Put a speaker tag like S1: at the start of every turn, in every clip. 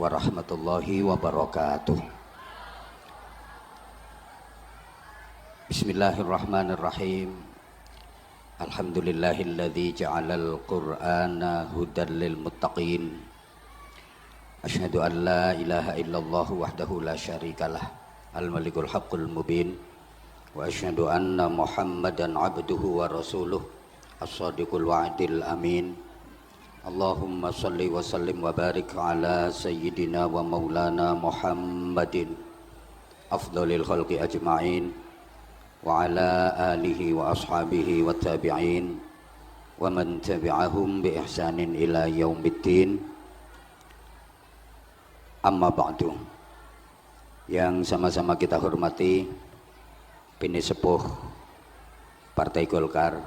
S1: warahmatullahi wabarakatuh. Bismillahirrahmanirrahim. Alhamdulillahilladzi ja'alal qur'ana hudan lil muttaqin. Asyhadu an la ilaha illallah wahdahu la syarikalah al-malikul haqqul mubin. Wa asyhadu anna Muhammadan abduhu wa rasuluh as-sadiqul wa'dil amin. Allahumma salli wa sallim wa barik ala sayyidina wa maulana Muhammadin afdhalil khalqi ajma'in wa ala alihi wa ashabihi wa tabi'in wa man tabi'ahum bi ihsanin ila yaumiddin. Amma ba'du. Yang sama-sama kita hormati Bini Sepuh Partai Golkar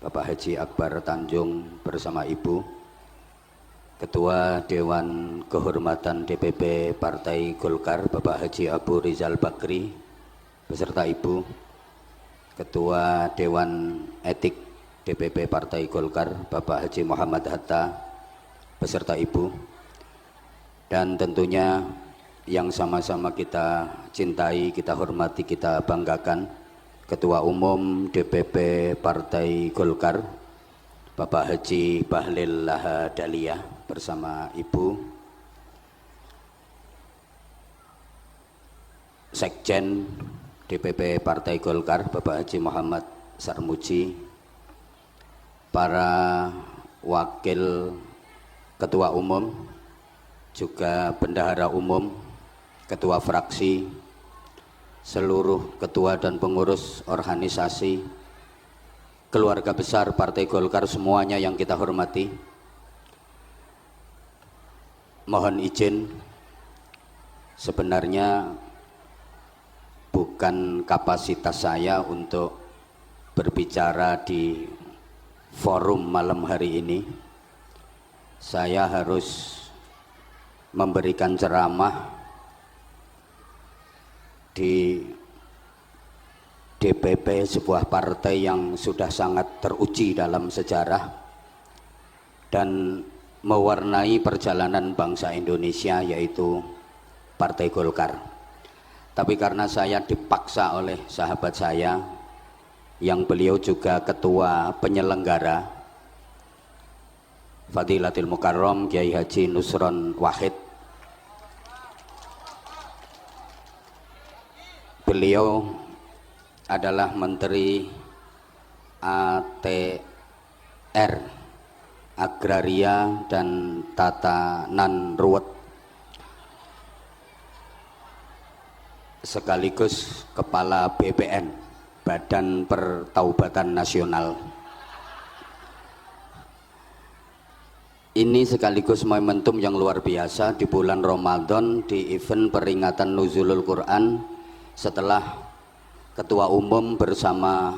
S1: Bapak Haji Akbar Tanjung bersama Ibu, Ketua Dewan Kehormatan DPP Partai Golkar Bapak Haji Abu Rizal Bakri beserta Ibu, Ketua Dewan Etik DPP Partai Golkar Bapak Haji Muhammad Hatta beserta Ibu, dan tentunya yang sama-sama kita cintai, kita hormati, kita banggakan, Ketua Umum DPP Partai Golkar Bapak Haji Bahlil Lahadalia bersama Ibu, Sekjen DPP Partai Golkar Bapak Haji Muhammad Sarmuji, para wakil Ketua Umum, juga bendahara umum, ketua fraksi, seluruh ketua dan pengurus organisasi, keluarga besar Partai Golkar semuanya yang kita hormati. Mohon izin, sebenarnya bukan kapasitas saya untuk berbicara di forum malam hari ini. Saya harus memberikan ceramah di DPP, sebuah partai yang sudah sangat teruji dalam sejarah dan mewarnai perjalanan bangsa Indonesia, yaitu Partai Golkar. Tapi karena saya dipaksa oleh sahabat saya yang beliau juga ketua penyelenggara, Fadilatul Mukarram Kiai Haji Nusron Wahid, beliau adalah Menteri ATR, Agraria dan Tatanan Ruwet, sekaligus Kepala BPN, Badan Pertaubatan Nasional. Ini sekaligus momentum yang luar biasa di bulan Ramadan, di event peringatan Nuzulul Quran, setelah Ketua Umum bersama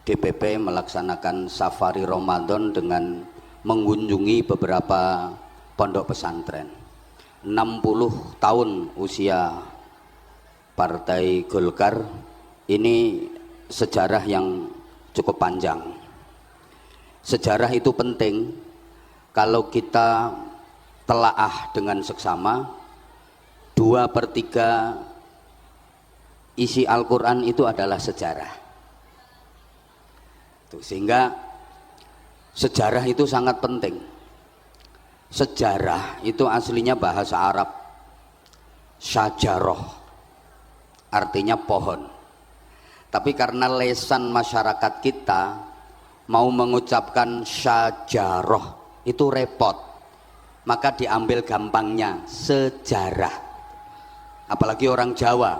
S1: DPP melaksanakan safari Ramadan dengan mengunjungi beberapa pondok pesantren. 60 tahun usia Partai Golkar, ini sejarah yang cukup panjang. Sejarah itu penting kalau kita telaah dengan seksama. 2/3 isi Al-Quran itu adalah sejarah. Sehingga sejarah itu sangat penting. Sejarah itu aslinya bahasa Arab syajaroh, artinya pohon. Tapi karena lesan masyarakat kita mau mengucapkan syajaroh itu repot, maka diambil gampangnya sejarah. Apalagi orang Jawa,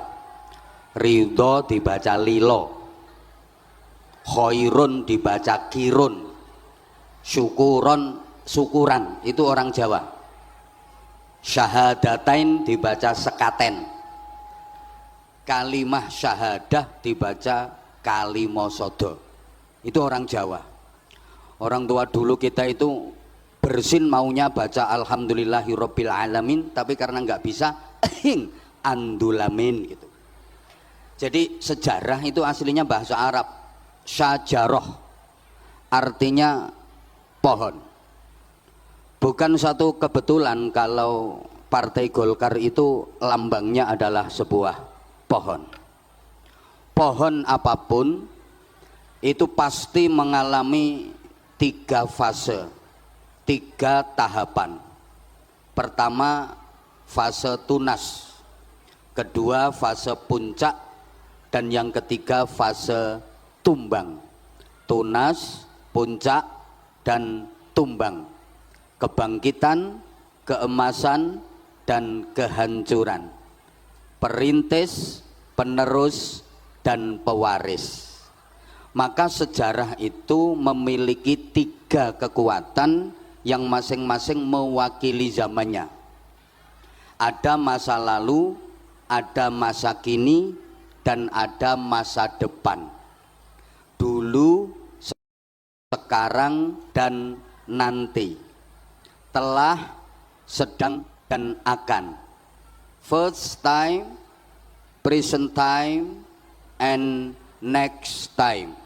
S1: ridho dibaca lilo, khairun dibaca kirun, syukuron syukuran, itu orang Jawa. Syahadatain dibaca sekaten, kalimah syahadah dibaca kalimosodo, itu orang Jawa. Orang tua dulu kita itu bersin maunya baca alhamdulillahirabbil alamin, tapi karena nggak bisa andulamin gitu. Jadi sejarah itu aslinya bahasa Arab syajaroh, artinya pohon. Bukan satu kebetulan kalau Partai Golkar itu lambangnya adalah sebuah pohon. Pohon apapun itu pasti mengalami 3 fase, 3 tahapan. Pertama fase tunas, kedua fase puncak, dan yang ketiga fase tumbang. Tunas, puncak, dan tumbang. Kebangkitan, keemasan, dan kehancuran. Perintis, penerus, dan pewaris. Maka sejarah itu memiliki 3 kekuatan yang masing-masing mewakili zamannya. Ada masa lalu, ada masa kini, dan ada masa depan. Dulu, sekarang, dan nanti. Telah, sedang, dan akan. First time, present time, and next time.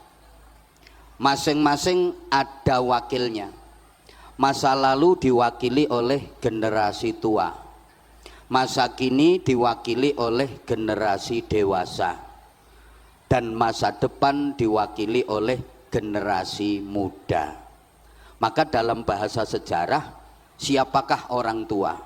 S1: Masing-masing ada wakilnya. Masa lalu diwakili oleh generasi tua, masa kini diwakili oleh generasi dewasa, dan masa depan diwakili oleh generasi muda. Maka dalam bahasa sejarah, siapakah orang tua?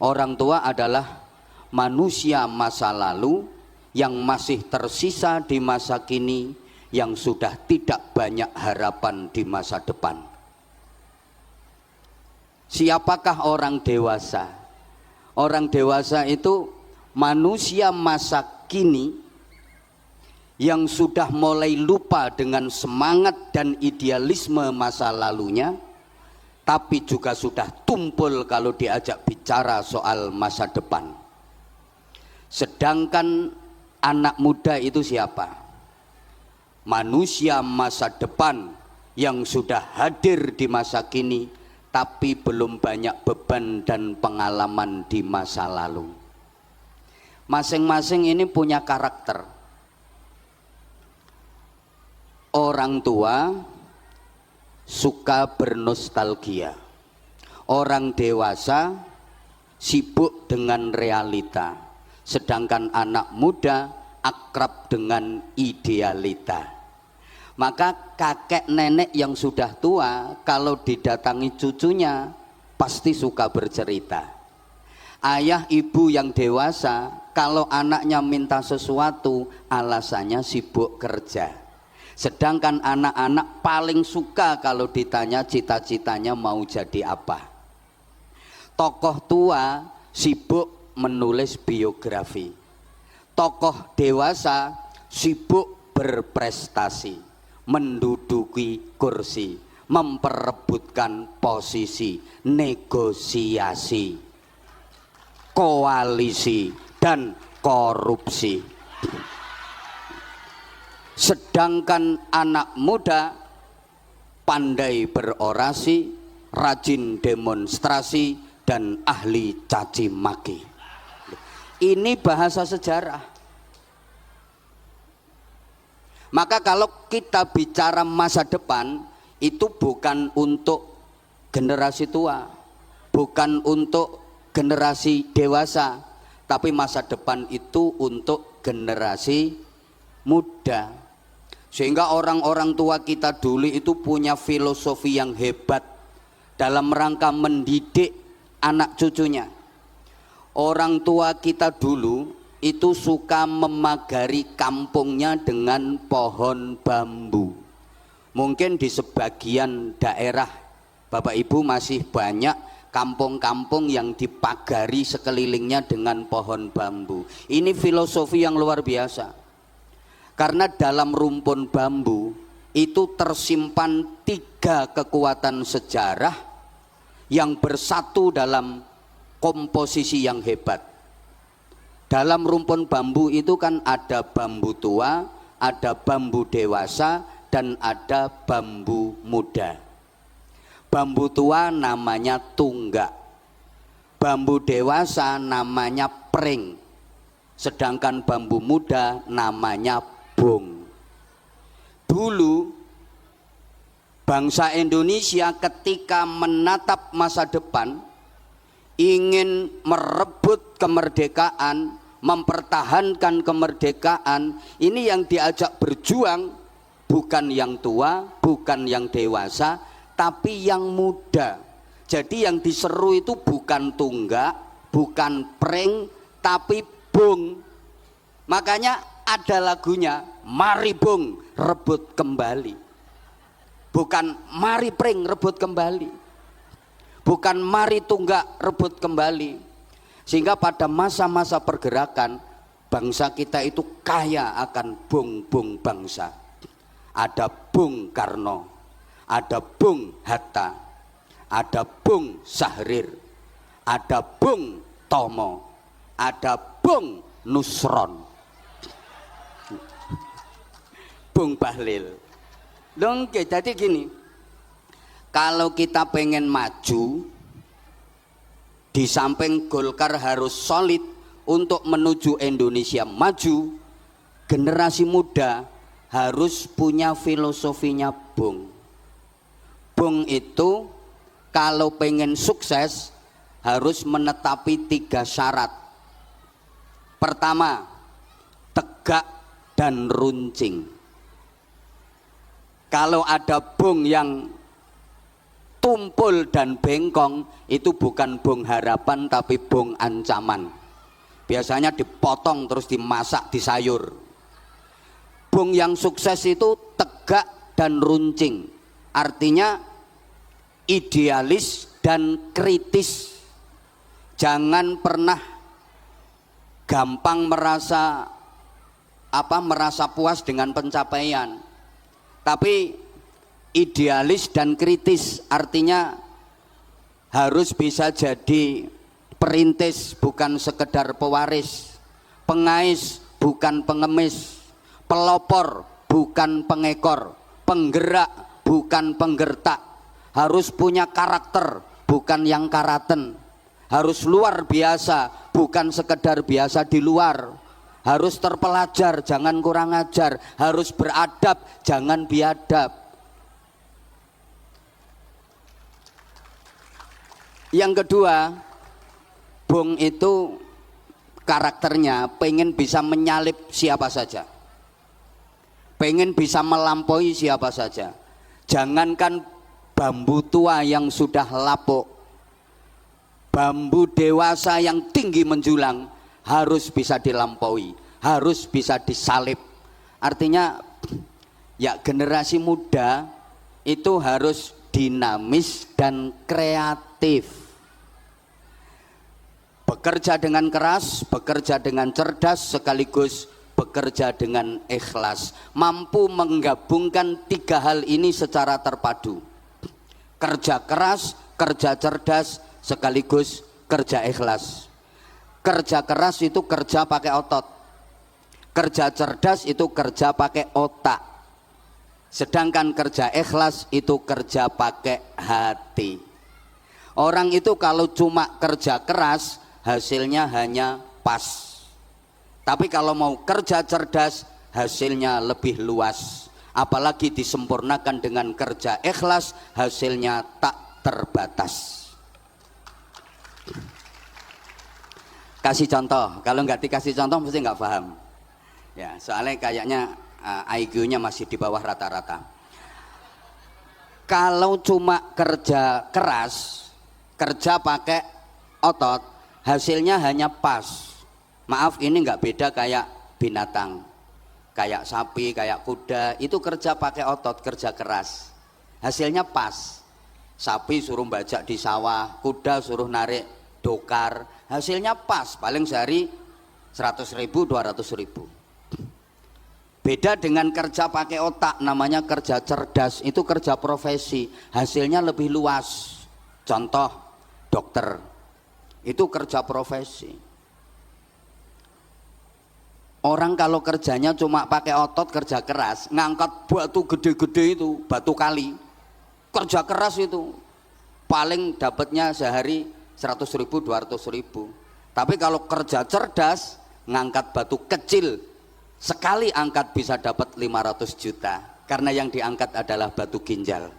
S1: Orang tua adalah manusia masa lalu yang masih tersisa di masa kini, yang sudah tidak banyak harapan di masa depan. Siapakah orang dewasa? Orang dewasa itu manusia masa kini yang sudah mulai lupa dengan semangat dan idealisme masa lalunya, tapi juga sudah tumpul kalau diajak bicara soal masa depan. Sedangkan anak muda itu siapa? Manusia masa depan yang sudah hadir di masa kini, tapi belum banyak beban dan pengalaman di masa lalu. Masing-masing ini punya karakter. Orang tua suka bernostalgia. Orang dewasa sibuk dengan realita. Sedangkan anak muda akrab dengan idealita. Maka kakek nenek yang sudah tua kalau didatangi cucunya pasti suka bercerita. Ayah ibu yang dewasa kalau anaknya minta sesuatu alasannya sibuk kerja. Sedangkan anak-anak paling suka kalau ditanya cita-citanya mau jadi apa. Tokoh tua sibuk menulis biografi. Tokoh dewasa sibuk berprestasi, menduduki kursi, memperebutkan posisi, negosiasi, koalisi, dan korupsi. Sedangkan anak muda pandai berorasi, rajin demonstrasi, dan ahli caci maki. Ini bahasa sejarah. Maka kalau kita bicara masa depan, itu bukan untuk generasi tua, bukan untuk generasi dewasa, tapi masa depan itu untuk generasi muda. Sehingga orang-orang tua kita dulu itu punya filosofi yang hebat dalam rangka mendidik anak cucunya. Orang tua kita dulu itu suka memagari kampungnya dengan pohon bambu. Mungkin di sebagian daerah Bapak Ibu masih banyak kampung-kampung yang dipagari sekelilingnya dengan pohon bambu. Ini filosofi yang luar biasa. Karena dalam rumpun bambu itu tersimpan 3 kekuatan sejarah yang bersatu dalam komposisi yang hebat. Dalam rumpun bambu itu kan ada bambu tua, ada bambu dewasa, dan ada bambu muda. Bambu tua namanya tunggak, bambu dewasa namanya pring, sedangkan bambu muda namanya bung. Dulu bangsa Indonesia ketika menatap masa depan ingin merebut kemerdekaan, mempertahankan kemerdekaan, ini yang diajak berjuang bukan yang tua, bukan yang dewasa, tapi yang muda. Jadi yang diseru itu bukan tunggak, bukan pring, tapi bung. Makanya ada lagunya, mari bung rebut kembali. Bukan mari pring rebut kembali, bukan mari tunggak rebut kembali. Sehingga pada masa-masa pergerakan bangsa kita itu kaya akan bung-bung bangsa. Ada Bung Karno, ada Bung Hatta, ada Bung Sahrir, ada Bung Tomo, ada Bung Nusron, Bung Bahlil. Oke, jadi gini, kalau kita pengen maju, di samping Golkar harus solid untuk menuju Indonesia maju, generasi muda harus punya filosofinya Bung. Bung itu kalau pengen sukses harus menetapi 3 syarat. Pertama, tegak dan runcing. Kalau ada Bung yang tumpul dan bengkong, itu bukan bung harapan tapi bung ancaman. Biasanya dipotong terus dimasak di sayur. Bung yang sukses itu tegak dan runcing, artinya idealis dan kritis. Jangan pernah gampang merasa puas dengan pencapaian, tapi idealis dan kritis, artinya harus bisa jadi perintis bukan sekedar pewaris, pengais bukan pengemis, pelopor bukan pengekor, penggerak bukan penggertak, harus punya karakter bukan yang karaten, harus luar biasa bukan sekedar biasa di luar, harus terpelajar jangan kurang ajar, harus beradab jangan biadab. Yang kedua, Bung itu karakternya pengen bisa menyalip siapa saja, pengen bisa melampaui siapa saja. Jangankan bambu tua yang sudah lapuk, bambu dewasa yang tinggi menjulang harus bisa dilampaui, harus bisa disalip. Artinya ya generasi muda itu harus dinamis dan kreatif. Bekerja dengan keras, bekerja dengan cerdas, sekaligus bekerja dengan ikhlas. Mampu menggabungkan 3 hal ini secara terpadu. Kerja keras, kerja cerdas, sekaligus kerja ikhlas. Kerja keras itu kerja pakai otot, kerja cerdas itu kerja pakai otak, sedangkan kerja ikhlas itu kerja pakai hati. Orang itu kalau cuma kerja keras hasilnya hanya pas, tapi kalau mau kerja cerdas hasilnya lebih luas, apalagi disempurnakan dengan kerja ikhlas hasilnya tak terbatas. Kasih contoh, kalau nggak dikasih contoh mesti nggak paham ya, soalnya kayaknya IQ-nya masih di bawah rata-rata. Kalau cuma kerja keras, kerja pakai otot, hasilnya hanya pas. Maaf, ini nggak beda kayak binatang, kayak sapi, kayak kuda, itu kerja pakai otot, kerja keras, hasilnya pas. Sapi suruh bajak di sawah, kuda suruh narik dokar, hasilnya pas, paling sehari 100.000, 200.000. Beda dengan kerja pakai otak, namanya kerja cerdas, itu kerja profesi, hasilnya lebih luas. Contoh, dokter, itu kerja profesi. Orang kalau kerjanya cuma pakai otot, kerja keras, ngangkat batu gede-gede itu, batu kali, kerja keras itu, paling dapatnya sehari 100.000, 200.000. Tapi kalau kerja cerdas, ngangkat batu kecil, sekali angkat bisa dapat 500 juta, karena yang diangkat adalah batu ginjal.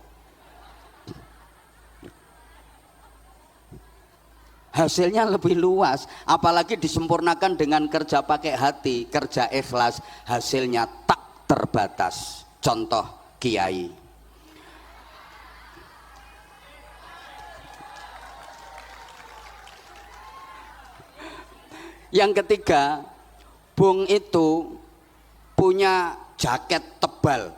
S1: hasilnya lebih luas. Apalagi disempurnakan dengan kerja pakai hati, kerja ikhlas, hasilnya tak terbatas. Contoh kiai. Yang ketiga, Bung itu punya jaket tebal,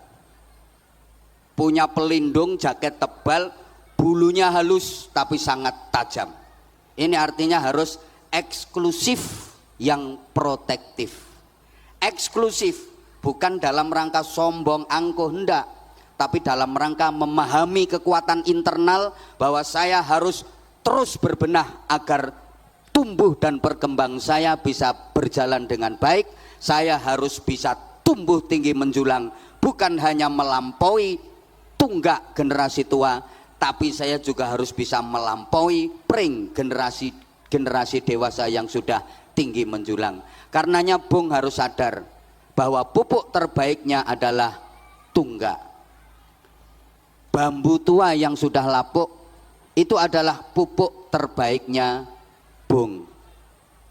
S1: punya pelindung jaket tebal, bulunya halus tapi sangat tajam. Ini artinya harus eksklusif yang protektif. Eksklusif bukan dalam rangka sombong angkuh, hendak, tapi dalam rangka memahami kekuatan internal bahwa saya harus terus berbenah agar tumbuh dan berkembang saya bisa berjalan dengan baik. Saya harus bisa tumbuh tinggi menjulang, bukan hanya melampaui tunggak generasi tua, tapi saya juga harus bisa melampaui pring generasi dewasa yang sudah tinggi menjulang. Karenanya Bung harus sadar bahwa pupuk terbaiknya adalah tunggak. Bambu tua yang sudah lapuk itu adalah pupuk terbaiknya Bung.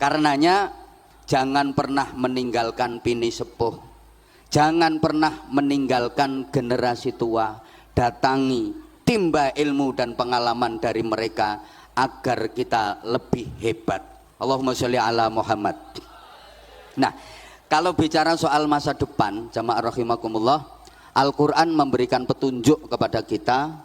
S1: Karenanya jangan pernah meninggalkan pini sepuh, jangan pernah meninggalkan generasi tua. Datangi, timba ilmu dan pengalaman dari mereka agar kita lebih hebat. Allahumma sholli ala Muhammad. Nah, kalau bicara soal masa depan, jamaah rahimakumullah, Al-Quran memberikan petunjuk kepada kita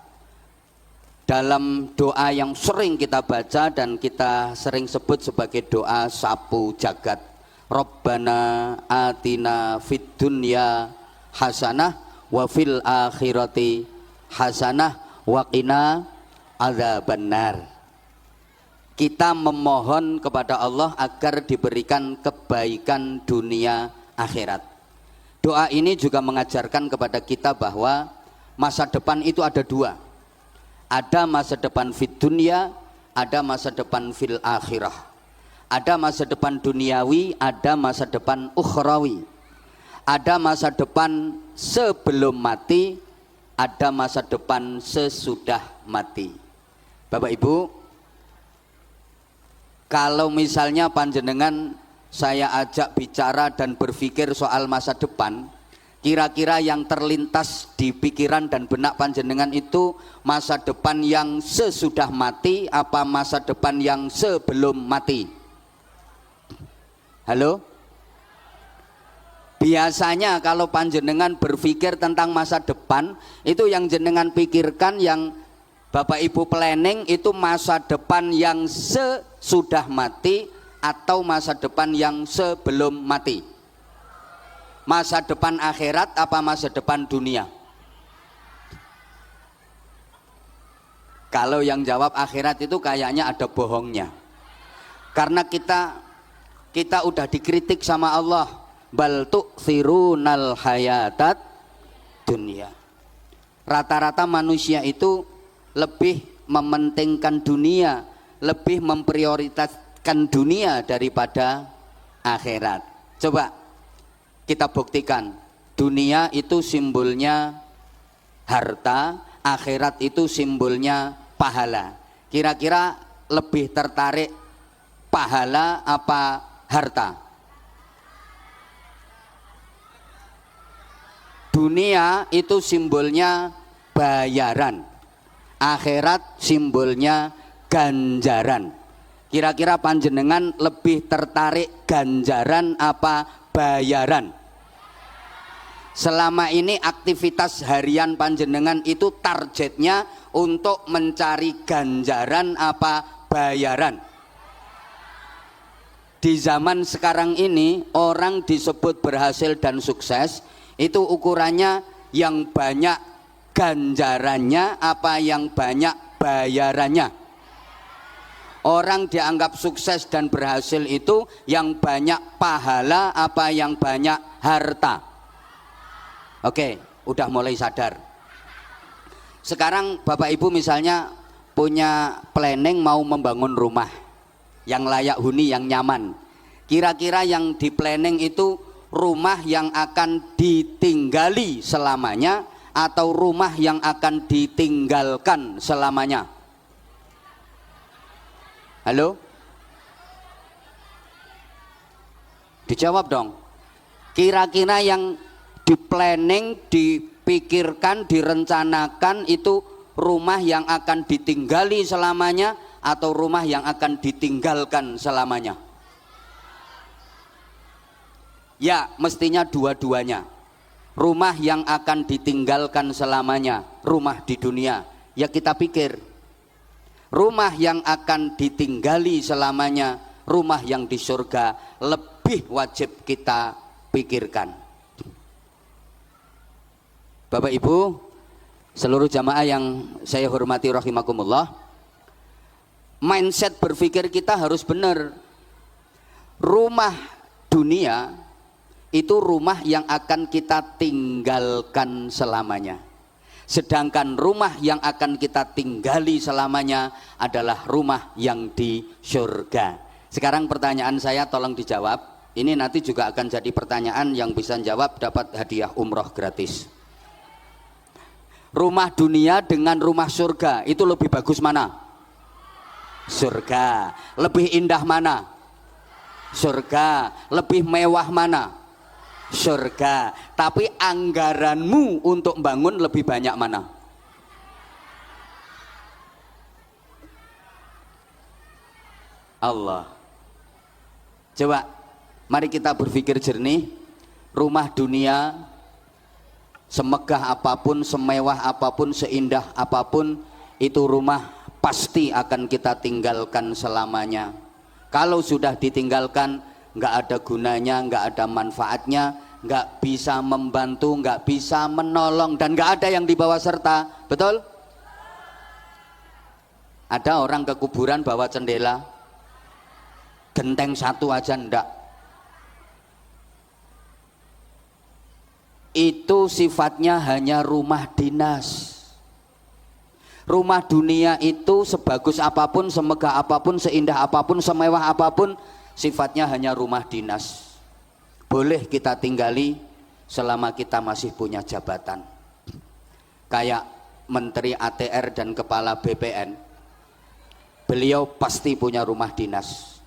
S1: dalam doa yang sering kita baca dan kita sering sebut sebagai doa sapu jagat. Rabbana atina fid dunya hasanah wa fil akhirati hasanah wa qina adzabannar. Kita memohon kepada Allah agar diberikan kebaikan dunia akhirat. Doa ini juga mengajarkan kepada kita bahwa masa depan itu ada dua. Ada masa depan fid dunya, ada masa depan fil akhirah. Ada masa depan duniawi, ada masa depan ukhrawi. Ada masa depan sebelum mati, ada masa depan sesudah mati. Bapak Ibu, kalau misalnya panjenengan saya ajak bicara dan berpikir soal masa depan, kira-kira yang terlintas di pikiran dan benak panjenengan itu masa depan yang sesudah mati apa masa depan yang sebelum mati? Halo? Biasanya kalau panjenengan berpikir tentang masa depan, itu yang jenengan pikirkan, yang Bapak Ibu planning itu masa depan yang sesudah mati atau masa depan yang sebelum mati? Masa depan akhirat apa masa depan dunia? Kalau yang jawab akhirat itu kayaknya ada bohongnya. Karena kita udah dikritik sama Allah, bal tu'thirunal hayatat dunia. Rata-rata manusia itu lebih mementingkan dunia, lebih memprioritaskan dunia daripada akhirat. Coba kita buktikan, dunia itu simbolnya harta, akhirat itu simbolnya pahala. Kira-kira lebih tertarik pahala apa harta? Dunia itu simbolnya bayaran, akhirat simbolnya ganjaran. Kira-kira panjenengan lebih tertarik ganjaran apa bayaran? Selama ini aktivitas harian panjenengan itu targetnya untuk mencari ganjaran apa bayaran? Di zaman sekarang ini orang disebut berhasil dan sukses itu ukurannya yang banyak ganjarannya apa yang banyak bayarannya. Orang dianggap sukses dan berhasil itu yang banyak pahala apa yang banyak harta. Oke, udah mulai sadar. Sekarang Bapak Ibu misalnya punya planning mau membangun rumah yang layak huni, yang nyaman. Kira-kira yang di planning itu rumah yang akan ditinggali selamanya atau rumah yang akan ditinggalkan selamanya? Halo? Dijawab dong. Kira-kira yang di-planning, dipikirkan, direncanakan itu rumah yang akan ditinggali selamanya atau rumah yang akan ditinggalkan selamanya? Ya, mestinya dua-duanya. Rumah yang akan ditinggalkan selamanya, rumah di dunia, ya kita pikir. Rumah yang akan ditinggali selamanya, rumah yang di surga, lebih wajib kita pikirkan. Bapak Ibu, seluruh jamaah yang saya hormati rahimakumullah, mindset berpikir kita harus benar. Rumah dunia itu rumah yang akan kita tinggalkan selamanya. Sedangkan rumah yang akan kita tinggali selamanya adalah rumah yang di surga. Sekarang pertanyaan saya tolong dijawab. Ini nanti juga akan jadi pertanyaan, yang bisa jawab dapat hadiah umroh gratis. Rumah dunia dengan rumah surga itu lebih bagus mana? Surga. Lebih indah mana? Surga. Lebih mewah mana? Surga. Tapi anggaranmu untuk bangun lebih banyak mana? Allah. Coba mari kita berpikir jernih. Rumah dunia semegah apapun, semewah apapun, seindah apapun, itu rumah pasti akan kita tinggalkan selamanya. Kalau sudah ditinggalkan, nggak ada gunanya, nggak ada manfaatnya, nggak bisa membantu, nggak bisa menolong, dan nggak ada yang dibawa serta. Betul? Ada orang ke kuburan bawa cendela, genteng satu aja ndak. Itu sifatnya hanya rumah dinas. Rumah dunia itu sebagus apapun, semegah apapun, seindah apapun, semewah apapun, sifatnya hanya rumah dinas. Boleh kita tinggali selama kita masih punya jabatan. Kayak Menteri ATR dan Kepala BPN, beliau pasti punya rumah dinas.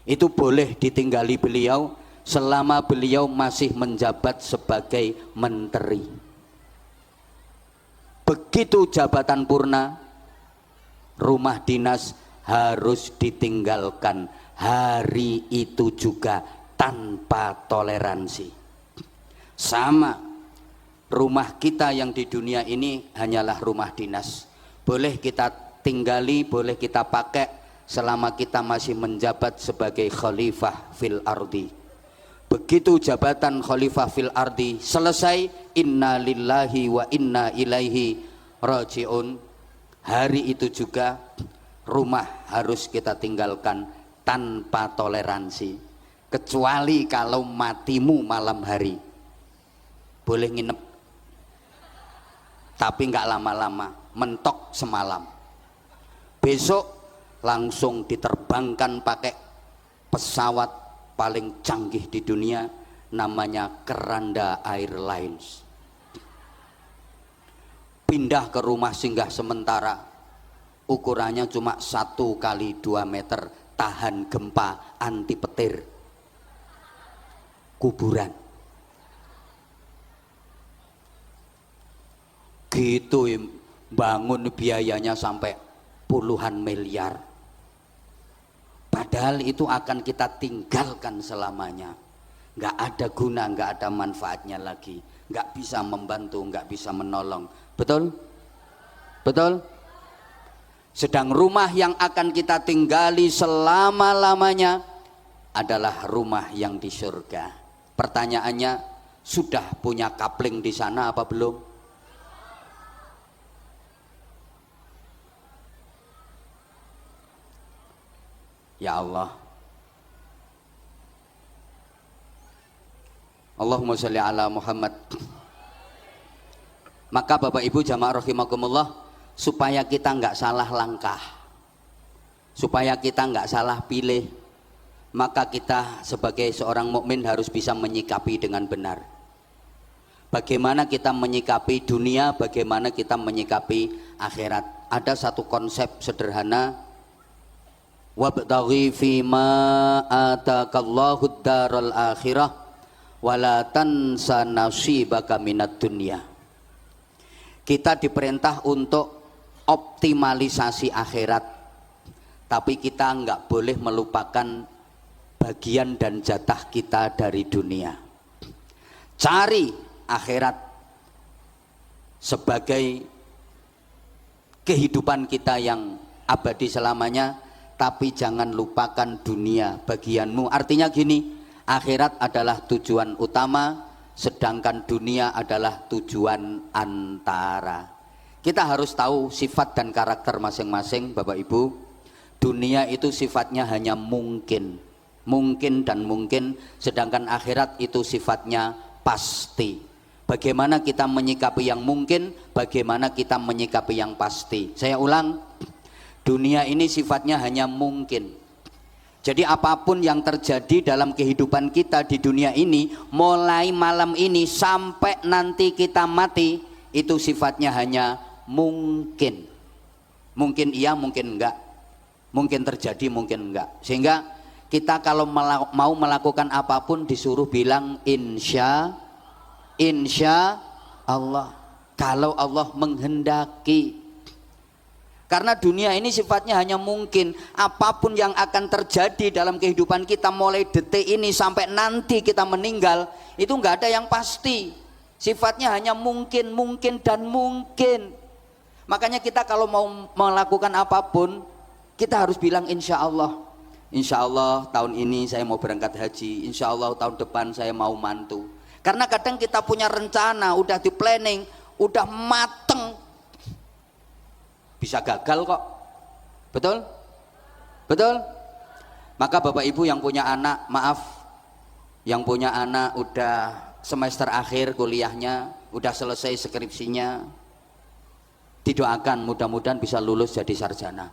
S1: Itu boleh ditinggali beliau selama beliau masih menjabat sebagai menteri. Begitu jabatan purna, rumah dinas harus ditinggalkan hari itu juga tanpa toleransi. Sama, rumah kita yang di dunia ini hanyalah rumah dinas. Boleh kita tinggali, boleh kita pakai selama kita masih menjabat sebagai khalifah fil ardi. Begitu jabatan khalifah fil ardi selesai, inna lillahi wa inna ilaihi rajiun, hari itu juga rumah harus kita tinggalkan tanpa toleransi. Kecuali kalau matimu malam hari, boleh nginep, tapi nggak lama-lama, mentok semalam. Besok langsung diterbangkan pakai pesawat paling canggih di dunia, namanya Keranda Airlines. Pindah ke rumah singgah sementara, ukurannya cuma 1 kali 2 meter, tahan gempa, anti petir. Kuburan. Gitu bangun biayanya sampai puluhan miliar. Padahal itu akan kita tinggalkan selamanya. Nggak ada guna, nggak ada manfaatnya lagi. Nggak bisa membantu, nggak bisa menolong. Betul? Betul? Sedang rumah yang akan kita tinggali selama-lamanya adalah rumah yang di surga. Pertanyaannya, sudah punya kapling di sana apa belum? Ya Allah, Allahumma sholli ala Muhammad. Maka Bapak Ibu jamaah rahimakumullah, supaya kita nggak salah langkah, supaya kita nggak salah pilih, maka kita sebagai seorang mukmin harus bisa menyikapi dengan benar. Bagaimana kita menyikapi dunia, bagaimana kita menyikapi akhirat. Ada satu konsep sederhana wabtaghi fima atakallahu daral akhirah wala tansa nasibaka minad dunya. Kita diperintah untuk optimalisasi akhirat, tapi kita enggak boleh melupakan bagian dan jatah kita dari dunia. Cari akhirat sebagai kehidupan kita yang abadi selamanya, tapi jangan lupakan dunia bagianmu. Artinya gini, akhirat adalah tujuan utama, sedangkan dunia adalah tujuan antara. Kita harus tahu sifat dan karakter masing-masing, Bapak Ibu. Dunia itu sifatnya hanya mungkin dan mungkin, sedangkan akhirat itu sifatnya pasti. Bagaimana kita menyikapi yang mungkin, bagaimana kita menyikapi yang pasti. Saya ulang, dunia ini sifatnya hanya mungkin. Jadi apapun yang terjadi dalam kehidupan kita di dunia ini, mulai malam ini sampai nanti kita mati, itu sifatnya hanya mungkin. Mungkin iya, mungkin enggak. Mungkin terjadi, mungkin enggak. Sehingga kita kalau mau melakukan apapun disuruh bilang insya Allah, kalau Allah menghendaki. Karena dunia ini sifatnya hanya mungkin. Apapun yang akan terjadi dalam kehidupan kita mulai detik ini sampai nanti kita meninggal, itu nggak ada yang pasti. Sifatnya hanya mungkin dan mungkin. Makanya kita kalau mau melakukan apapun, kita harus bilang insya Allah. Insya Allah tahun ini saya mau berangkat haji, insya Allah tahun depan saya mau mantu. Karena kadang kita punya rencana, udah di planning, udah mateng, bisa gagal kok. Betul? Betul? Maka Bapak Ibu yang punya anak, maaf, yang punya anak udah semester akhir kuliahnya, udah selesai skripsinya, didoakan mudah-mudahan bisa lulus jadi sarjana.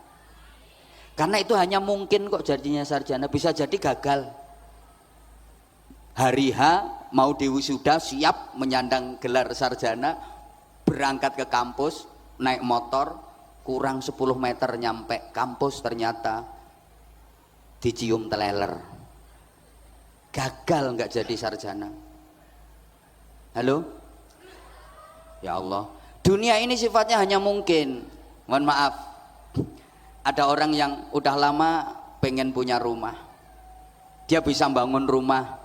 S1: Karena itu hanya mungkin kok jadinya sarjana, bisa jadi gagal. Hari H mau diwisuda, siap menyandang gelar sarjana, berangkat ke kampus, naik motor, kurang 10 meter nyampe kampus, ternyata dicium teleler, gagal nggak jadi sarjana. Halo? Ya Allah, dunia ini sifatnya hanya mungkin. Mohon maaf, ada orang yang udah lama pengen punya rumah, dia bisa bangun rumah,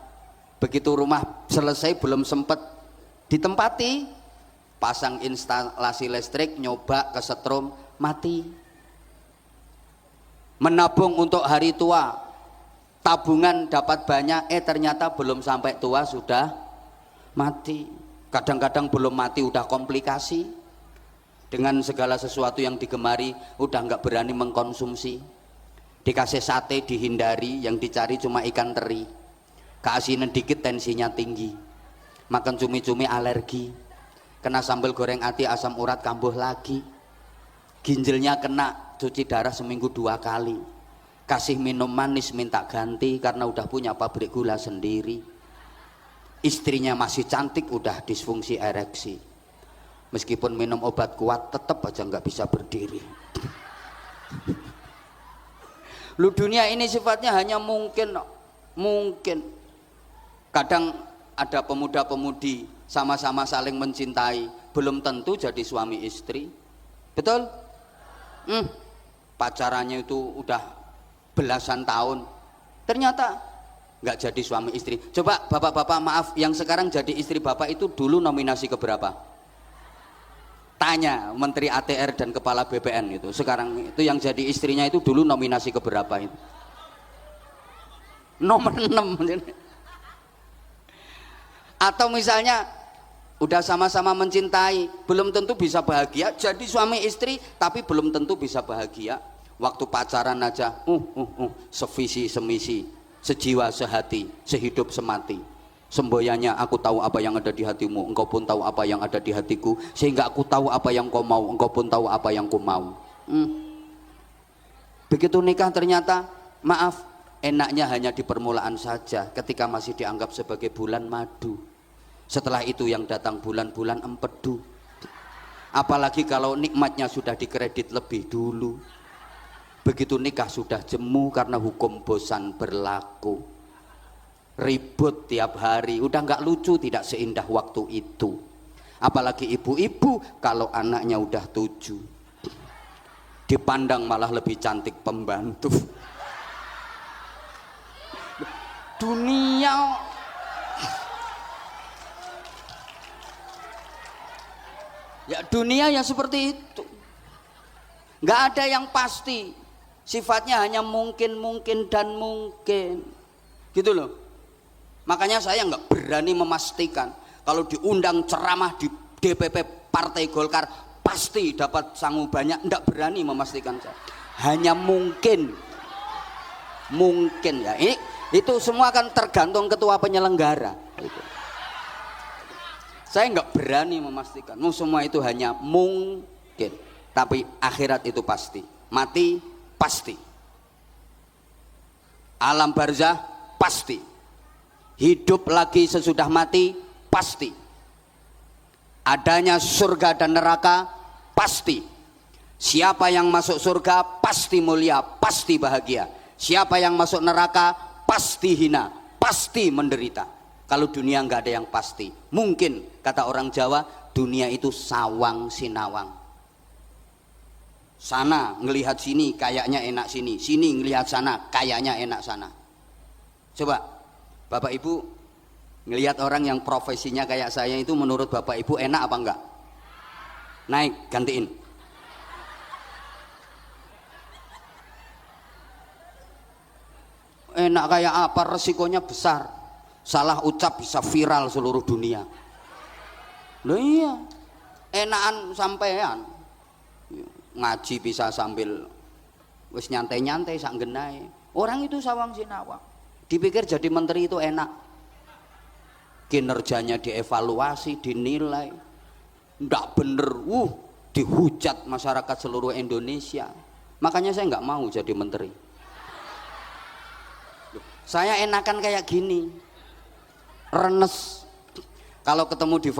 S1: begitu rumah selesai belum sempat ditempati, pasang instalasi listrik, nyoba kesetrum, mati. Menabung untuk hari tua, tabungan dapat banyak, ternyata belum sampai tua sudah mati. Kadang-kadang belum mati udah komplikasi, dengan segala sesuatu yang digemari udah nggak berani mengkonsumsi. Dikasih sate dihindari, yang dicari cuma ikan teri. Keasinan dikit tensinya tinggi, makan cumi-cumi alergi, kena sambal goreng ati asam urat kambuh lagi, ginjalnya kena cuci darah seminggu 2 kali, kasih minum manis minta ganti karena udah punya pabrik gula sendiri, istrinya masih cantik udah disfungsi ereksi, meskipun minum obat kuat tetap aja nggak bisa berdiri. Lu dunia ini sifatnya hanya mungkin. Kadang ada pemuda-pemudi sama-sama saling mencintai, belum tentu jadi suami istri. Betul? Pacarannya itu udah belasan tahun, ternyata nggak jadi suami istri. Coba bapak-bapak, maaf, yang sekarang jadi istri bapak itu dulu nominasi ke berapa? Tanya Menteri ATR dan Kepala BPN itu, sekarang itu yang jadi istrinya itu dulu nominasi ke berapa itu? Nomor 6. Atau misalnya udah sama-sama mencintai, belum tentu bisa bahagia, jadi suami istri tapi belum tentu bisa bahagia. Waktu pacaran aja sevisi semisi, sejiwa sehati, sehidup semati. Semboyannya, aku tahu apa yang ada di hatimu, engkau pun tahu apa yang ada di hatiku, sehingga aku tahu apa yang kau mau, engkau pun tahu apa yang ku mau. Begitu nikah ternyata, maaf, enaknya hanya di permulaan saja, ketika masih dianggap sebagai bulan madu. Setelah itu yang datang bulan-bulan empedu. Apalagi kalau nikmatnya sudah dikredit lebih dulu. Begitu nikah sudah jemu karena hukum bosan berlaku. Ribut tiap hari, udah nggak lucu, tidak seindah waktu itu. Apalagi ibu-ibu kalau anaknya udah 7, dipandang malah lebih cantik pembantu. Dunia ya, dunia ya seperti itu, nggak ada yang pasti, sifatnya hanya mungkin dan mungkin gitu loh. Makanya saya nggak berani memastikan kalau diundang ceramah di DPP Partai Golkar pasti dapat sangu banyak, nggak berani memastikan saya. Hanya mungkin ya. Itu semua kan tergantung ketua penyelenggara. Saya nggak berani memastikan. Semua itu hanya mungkin. Tapi akhirat itu pasti. Mati pasti. Alam barzah pasti. Hidup lagi sesudah mati pasti. Adanya surga dan neraka pasti. Siapa yang masuk surga pasti mulia, pasti bahagia. Siapa yang masuk neraka pasti hina, pasti menderita. Kalau dunia nggak ada yang pasti. Mungkin kata orang Jawa, dunia itu sawang sinawang. Sana ngelihat sini kayaknya enak sini, sini ngelihat sana kayaknya enak sana. Coba Bapak Ibu ngelihat orang yang profesinya kayak saya itu, menurut Bapak Ibu enak apa enggak? Naik, gantiin. Enak kayak apa? Resikonya besar. Salah ucap bisa viral seluruh dunia. Loh iya, enakan sampean ngaji bisa sambil wis nyantai-nyantai sak genai. Orang itu sawang sinawang. Dipikir jadi menteri itu enak. Kinerjanya dievaluasi, dinilai. Nggak bener, dihujat masyarakat seluruh Indonesia. Makanya saya nggak mau jadi menteri. Saya enakan kayak gini, renes. Kalau ketemu di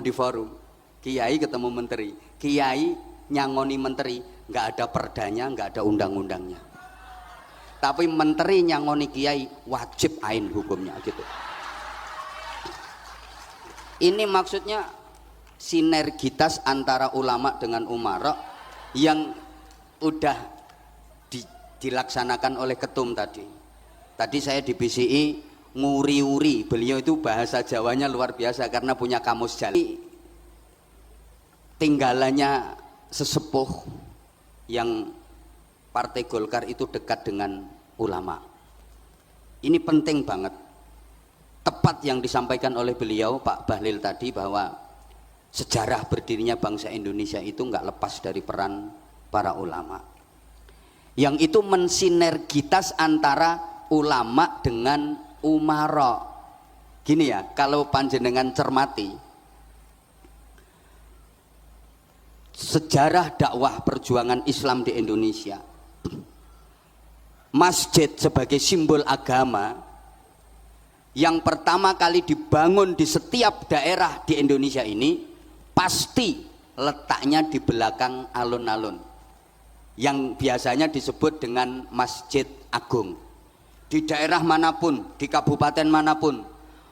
S1: forum, kiai ketemu menteri, kiai nyangoni menteri, nggak ada perdanya, nggak ada undang-undangnya. Tapi menteri nyangoni kiai wajib ain hukumnya gitu. Ini maksudnya sinergitas antara ulama dengan umara yang udah dilaksanakan oleh ketum tadi. Tadi saya di BCI nguri-uri, beliau itu bahasa Jawanya luar biasa karena punya kamus jalan. Tinggalannya sesepuh yang Partai Golkar itu dekat dengan ulama. Ini penting banget. Tepat yang disampaikan oleh beliau Pak Bahlil tadi, bahwa sejarah berdirinya bangsa Indonesia itu nggak lepas dari peran para ulama. Yang itu mensinergitas antara ulama dengan umara. Gini ya, kalau panjenengan cermati sejarah dakwah perjuangan Islam di Indonesia, masjid sebagai simbol agama yang pertama kali dibangun di setiap daerah di Indonesia ini pasti letaknya di belakang alun-alun yang biasanya disebut dengan Masjid Agung. Di daerah manapun, di kabupaten manapun,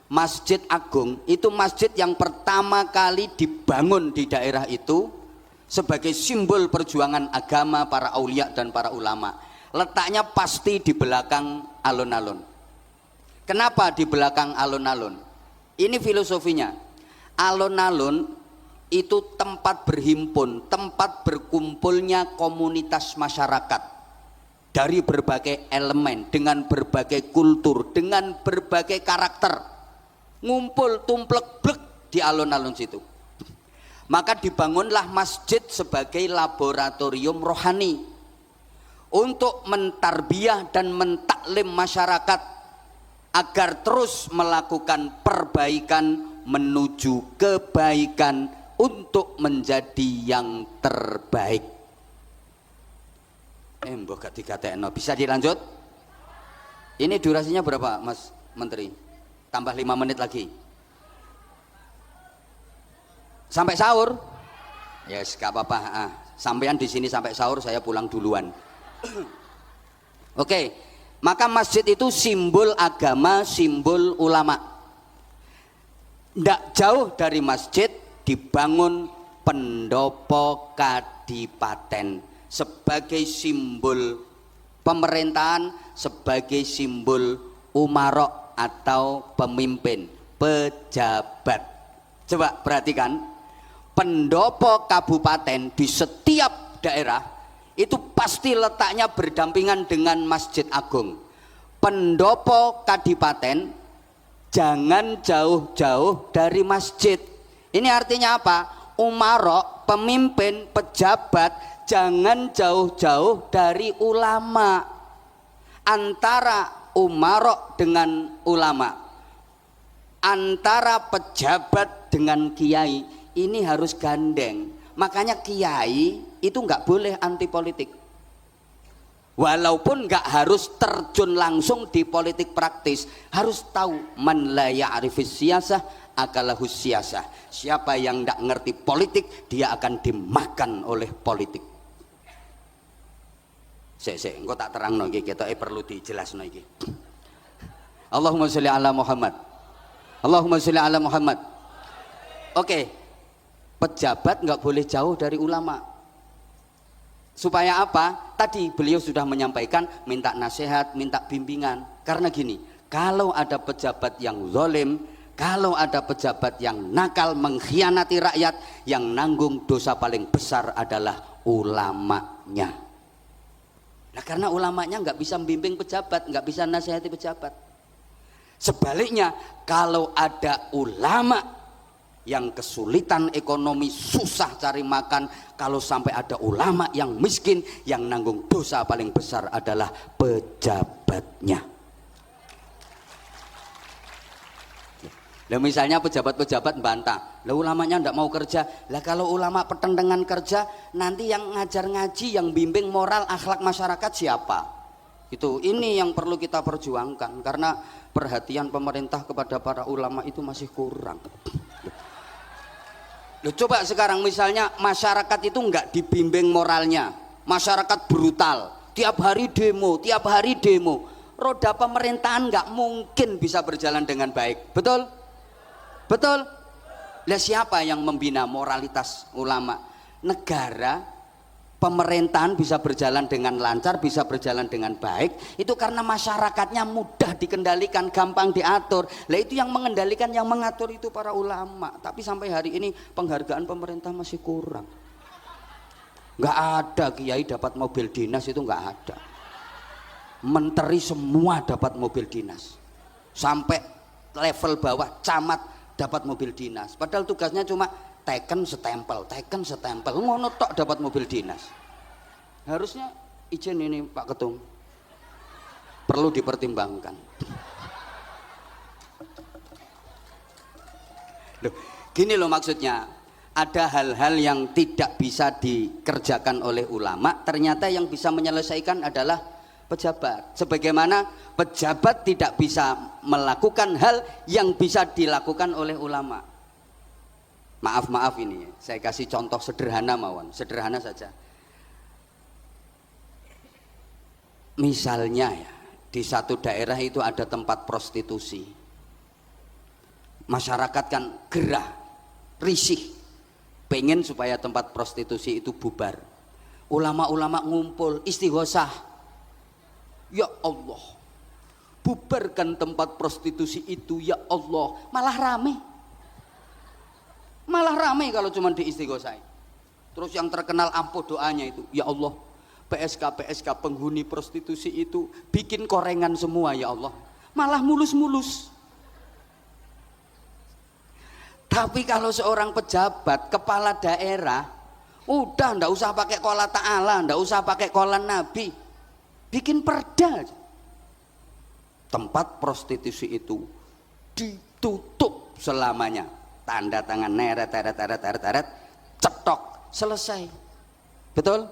S1: Masjid Agung itu masjid yang pertama kali dibangun di daerah itu sebagai simbol perjuangan agama para aulia dan para ulama. Letaknya pasti di belakang alun-alun. Kenapa di belakang alun-alun? Ini filosofinya. Alun-alun itu tempat berhimpun, tempat berkumpulnya komunitas masyarakat dari berbagai elemen, dengan berbagai kultur, dengan berbagai karakter, ngumpul tumplek-blek di alun-alun situ. Maka dibangunlah masjid sebagai laboratorium rohani untuk mentarbiyah dan mentaklim masyarakat agar terus melakukan perbaikan menuju kebaikan untuk menjadi yang terbaik. Mbok gak dikatekno. Bisa dilanjut? Ini durasinya berapa Mas Menteri? Tambah 5 menit lagi sampai sahur. Yes, gak apa-apa. Sampean di sini sampai sahur, saya pulang duluan. Oke, maka masjid itu simbol agama, simbol ulama. Tidak jauh dari masjid dibangun pendopo kadipaten sebagai simbol pemerintahan, sebagai simbol umarok atau pemimpin, pejabat. Coba perhatikan, pendopo kabupaten di setiap daerah itu pasti letaknya berdampingan dengan masjid agung. Pendopo kadipaten jangan jauh-jauh dari masjid. Ini artinya apa? Umarok, pemimpin, pejabat jangan jauh-jauh dari ulama. Antara umarok dengan ulama, antara pejabat dengan kiai, ini harus gandeng. Makanya kiai itu nggak boleh anti politik, walaupun nggak harus terjun langsung di politik praktis. Harus tahu, man la ya'rifis siyasah akalahus siyasah. Siapa yang nggak ngerti politik, dia akan dimakan oleh politik. Engko tak terangno iki, ketoke perlu dijelasno iki. Allahumma sholli ala Muhammad. Allahumma sholli ala Muhammad. Oke. Pejabat nggak boleh jauh dari ulama. Supaya apa? Tadi beliau sudah menyampaikan, minta nasihat, minta bimbingan. Karena gini, kalau ada pejabat yang zalim, kalau ada pejabat yang nakal, mengkhianati rakyat, yang nanggung dosa paling besar adalah ulamanya. Nah, karena ulamanya nggak bisa membimbing pejabat, nggak bisa nasihati pejabat. Sebaliknya, kalau ada ulama yang kesulitan ekonomi, susah cari makan, kalau sampai ada ulama yang miskin, yang nanggung dosa paling besar adalah pejabatnya. Lah misalnya pejabat-pejabat bantah, lah ulamanya ndak mau kerja. Lah kalau ulama pertentangan kerja, nanti yang ngajar ngaji, yang bimbing moral akhlak masyarakat siapa? Itu ini yang perlu kita perjuangkan, karena perhatian pemerintah kepada para ulama itu masih kurang. Loh, coba sekarang misalnya masyarakat itu enggak dibimbing moralnya, masyarakat brutal, tiap hari demo, roda pemerintahan enggak mungkin bisa berjalan dengan baik. Betul? Betul? Lah siapa yang membina moralitas ulama? Negara, pemerintahan bisa berjalan dengan lancar, bisa berjalan dengan baik, itu karena masyarakatnya mudah dikendalikan, gampang diatur. Lah itu yang mengendalikan, yang mengatur itu para ulama. Tapi sampai hari ini penghargaan pemerintah masih kurang. Nggak ada kiai dapat mobil dinas, itu nggak ada. Menteri semua dapat mobil dinas, sampai level bawah camat dapat mobil dinas. Padahal tugasnya cuma teken setempel, ngono tok dapat mobil dinas. Harusnya izin ini Pak Ketum, perlu dipertimbangkan. Loh, gini loh maksudnya, ada hal-hal yang tidak bisa dikerjakan oleh ulama, ternyata yang bisa menyelesaikan adalah pejabat. Sebagaimana pejabat tidak bisa melakukan hal yang bisa dilakukan oleh ulama. Maaf ini, saya kasih contoh sederhana mawon, sederhana saja. Misalnya ya, di satu daerah itu ada tempat prostitusi. Masyarakat kan gerah, risih, pengen supaya tempat prostitusi itu bubar. Ulama-ulama ngumpul, istighosah. Ya Allah, bubarkan tempat prostitusi itu ya Allah. Malah rame kalau cuma diistighosai. Terus yang terkenal ampuh doanya itu, ya Allah, PSK penghuni prostitusi itu bikin korengan semua ya Allah. Malah mulus-mulus. Tapi kalau seorang pejabat, kepala daerah, udah ndak usah pakai qola ta'ala, ndak usah pakai qola Nabi, bikin perda. Tempat prostitusi itu ditutup selamanya. Tanda tangan neret, cetok, selesai. Betul?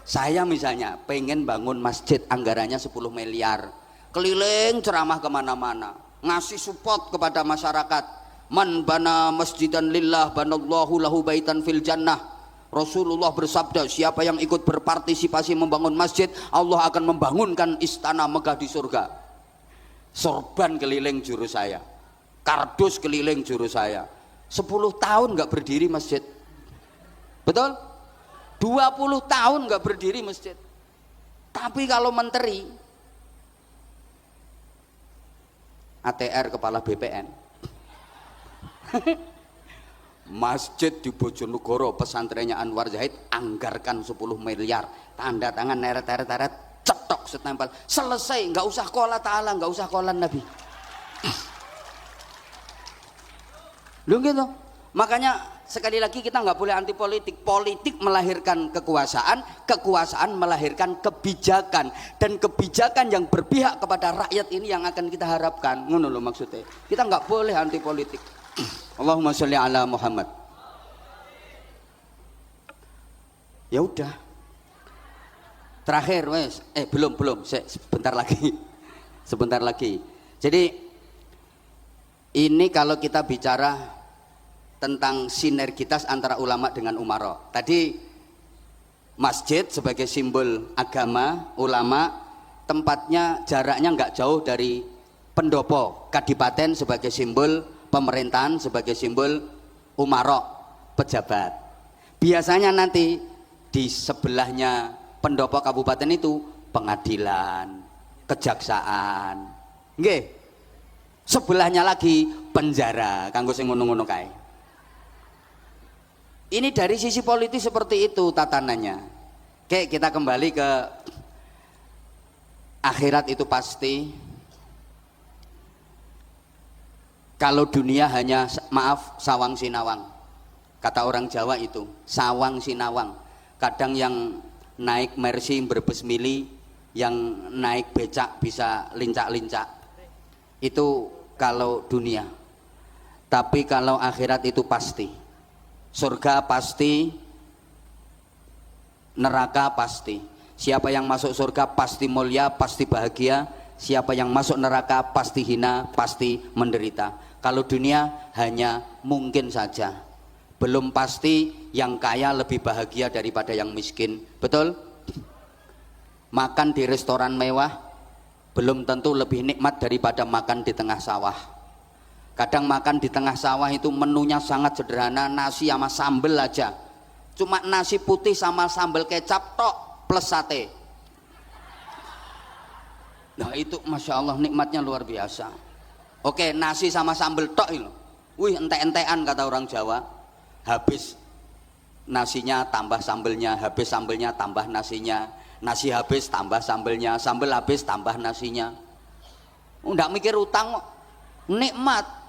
S1: Saya misalnya pengen bangun masjid, anggarannya 10 miliar, keliling ceramah kemana-mana, ngasih support kepada masyarakat. Man bana masjidan lillah banallahu lahu baitan fil jannah. Rasulullah bersabda, siapa yang ikut berpartisipasi membangun masjid, Allah akan membangunkan istana megah di surga. Sorban keliling juru saya, kardus keliling juru saya. 10 tahun nggak berdiri masjid. Betul? 20 tahun nggak berdiri masjid. Tapi kalau menteri, ATR kepala BPN, masjid di Bojonegoro pesantrennya Anwar Zahid anggarkan 10 miliar, tanda tangan neret-neret, cetok setempel, selesai, nggak usah qala ta'ala, nggak usah qala Nabi. Loh gitu. Makanya sekali lagi kita nggak boleh anti politik. Politik melahirkan kekuasaan, kekuasaan melahirkan kebijakan, dan kebijakan yang berpihak kepada rakyat ini yang akan kita harapkan. Ngono loh maksudnya. Kita nggak boleh anti politik. Allahumma sholli ala Muhammad. Ya udah. Terakhir wes, belum, sebentar lagi. Sebentar lagi. Jadi ini kalau kita bicara tentang sinergitas antara ulama dengan umara. Tadi masjid sebagai simbol agama, ulama tempatnya jaraknya nggak jauh dari pendopo, kadipaten sebagai simbol pemerintahan, sebagai simbol umara, pejabat. Biasanya nanti di sebelahnya pendopo kabupaten itu pengadilan, kejaksaan. Nggih. Sebelahnya lagi penjara, kanggo sing ngono-ngono kae. Ini dari sisi politis seperti itu tatanannya. Oke, kita kembali ke akhirat itu pasti. Kalau dunia hanya, maaf, sawang sinawang. Kata orang Jawa itu, sawang sinawang. Kadang yang naik Mercy berbes mili, yang naik becak bisa lincak-lincak. Itu kalau dunia. Tapi kalau akhirat itu pasti. Surga pasti, neraka pasti. Siapa yang masuk surga pasti mulia, pasti bahagia. Siapa yang masuk neraka pasti hina, pasti menderita. Kalau dunia hanya mungkin saja. Belum pasti yang kaya lebih bahagia daripada yang miskin. Betul? Makan di restoran mewah belum tentu lebih nikmat daripada makan di tengah sawah. Kadang makan di tengah sawah itu menunya sangat sederhana, nasi sama sambel aja. Cuma nasi putih sama sambal kecap tok plus sate. Nah itu Masya Allah nikmatnya luar biasa. Oke, nasi sama sambal tok itu. Wih, ente-entean kata orang Jawa. Habis nasinya tambah sambelnya, habis sambelnya tambah nasinya, nasi habis tambah sambelnya, sambel habis tambah nasinya. Nggak mikir utang kok. Nikmat.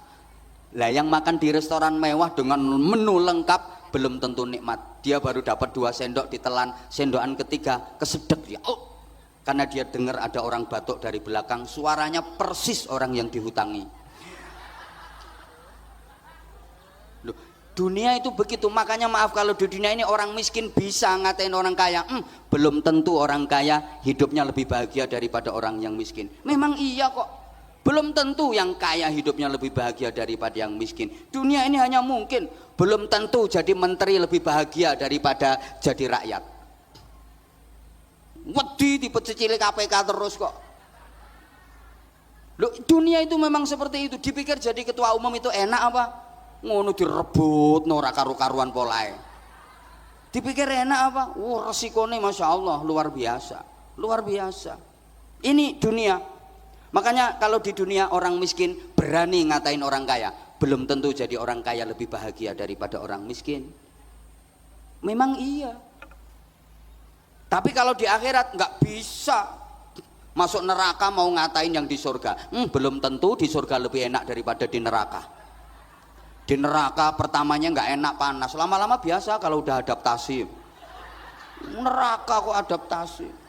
S1: Lah yang makan di restoran mewah dengan menu lengkap belum tentu nikmat. Dia baru dapat 2 sendok ditelan, sendokan ketiga kesedek dia. Oh, karena dia dengar ada orang batuk dari belakang, suaranya persis orang yang dihutangi. Loh, dunia itu begitu. Makanya maaf kalau di dunia ini orang miskin bisa ngatain orang kaya. Belum tentu orang kaya hidupnya lebih bahagia daripada orang yang miskin. Memang iya kok. Belum tentu yang kaya hidupnya lebih bahagia daripada yang miskin. Dunia ini hanya mungkin. Belum tentu jadi menteri lebih bahagia daripada jadi rakyat. Wedi dipecicili KPK terus kok. Loh, dunia itu memang seperti itu. Dipikir jadi ketua umum itu enak apa? Ngono direbut ora karu-karuan polae. Dipikir enak apa? Resikonya Masya Allah luar biasa. Luar biasa. Ini dunia. Makanya kalau di dunia orang miskin berani ngatain orang kaya, belum tentu jadi orang kaya lebih bahagia daripada orang miskin. Memang iya. Tapi kalau di akhirat nggak bisa. Masuk neraka mau ngatain yang di surga. Belum tentu di surga lebih enak daripada di neraka. Di neraka pertamanya nggak enak, panas, lama-lama biasa kalau udah adaptasi. Neraka kok adaptasi.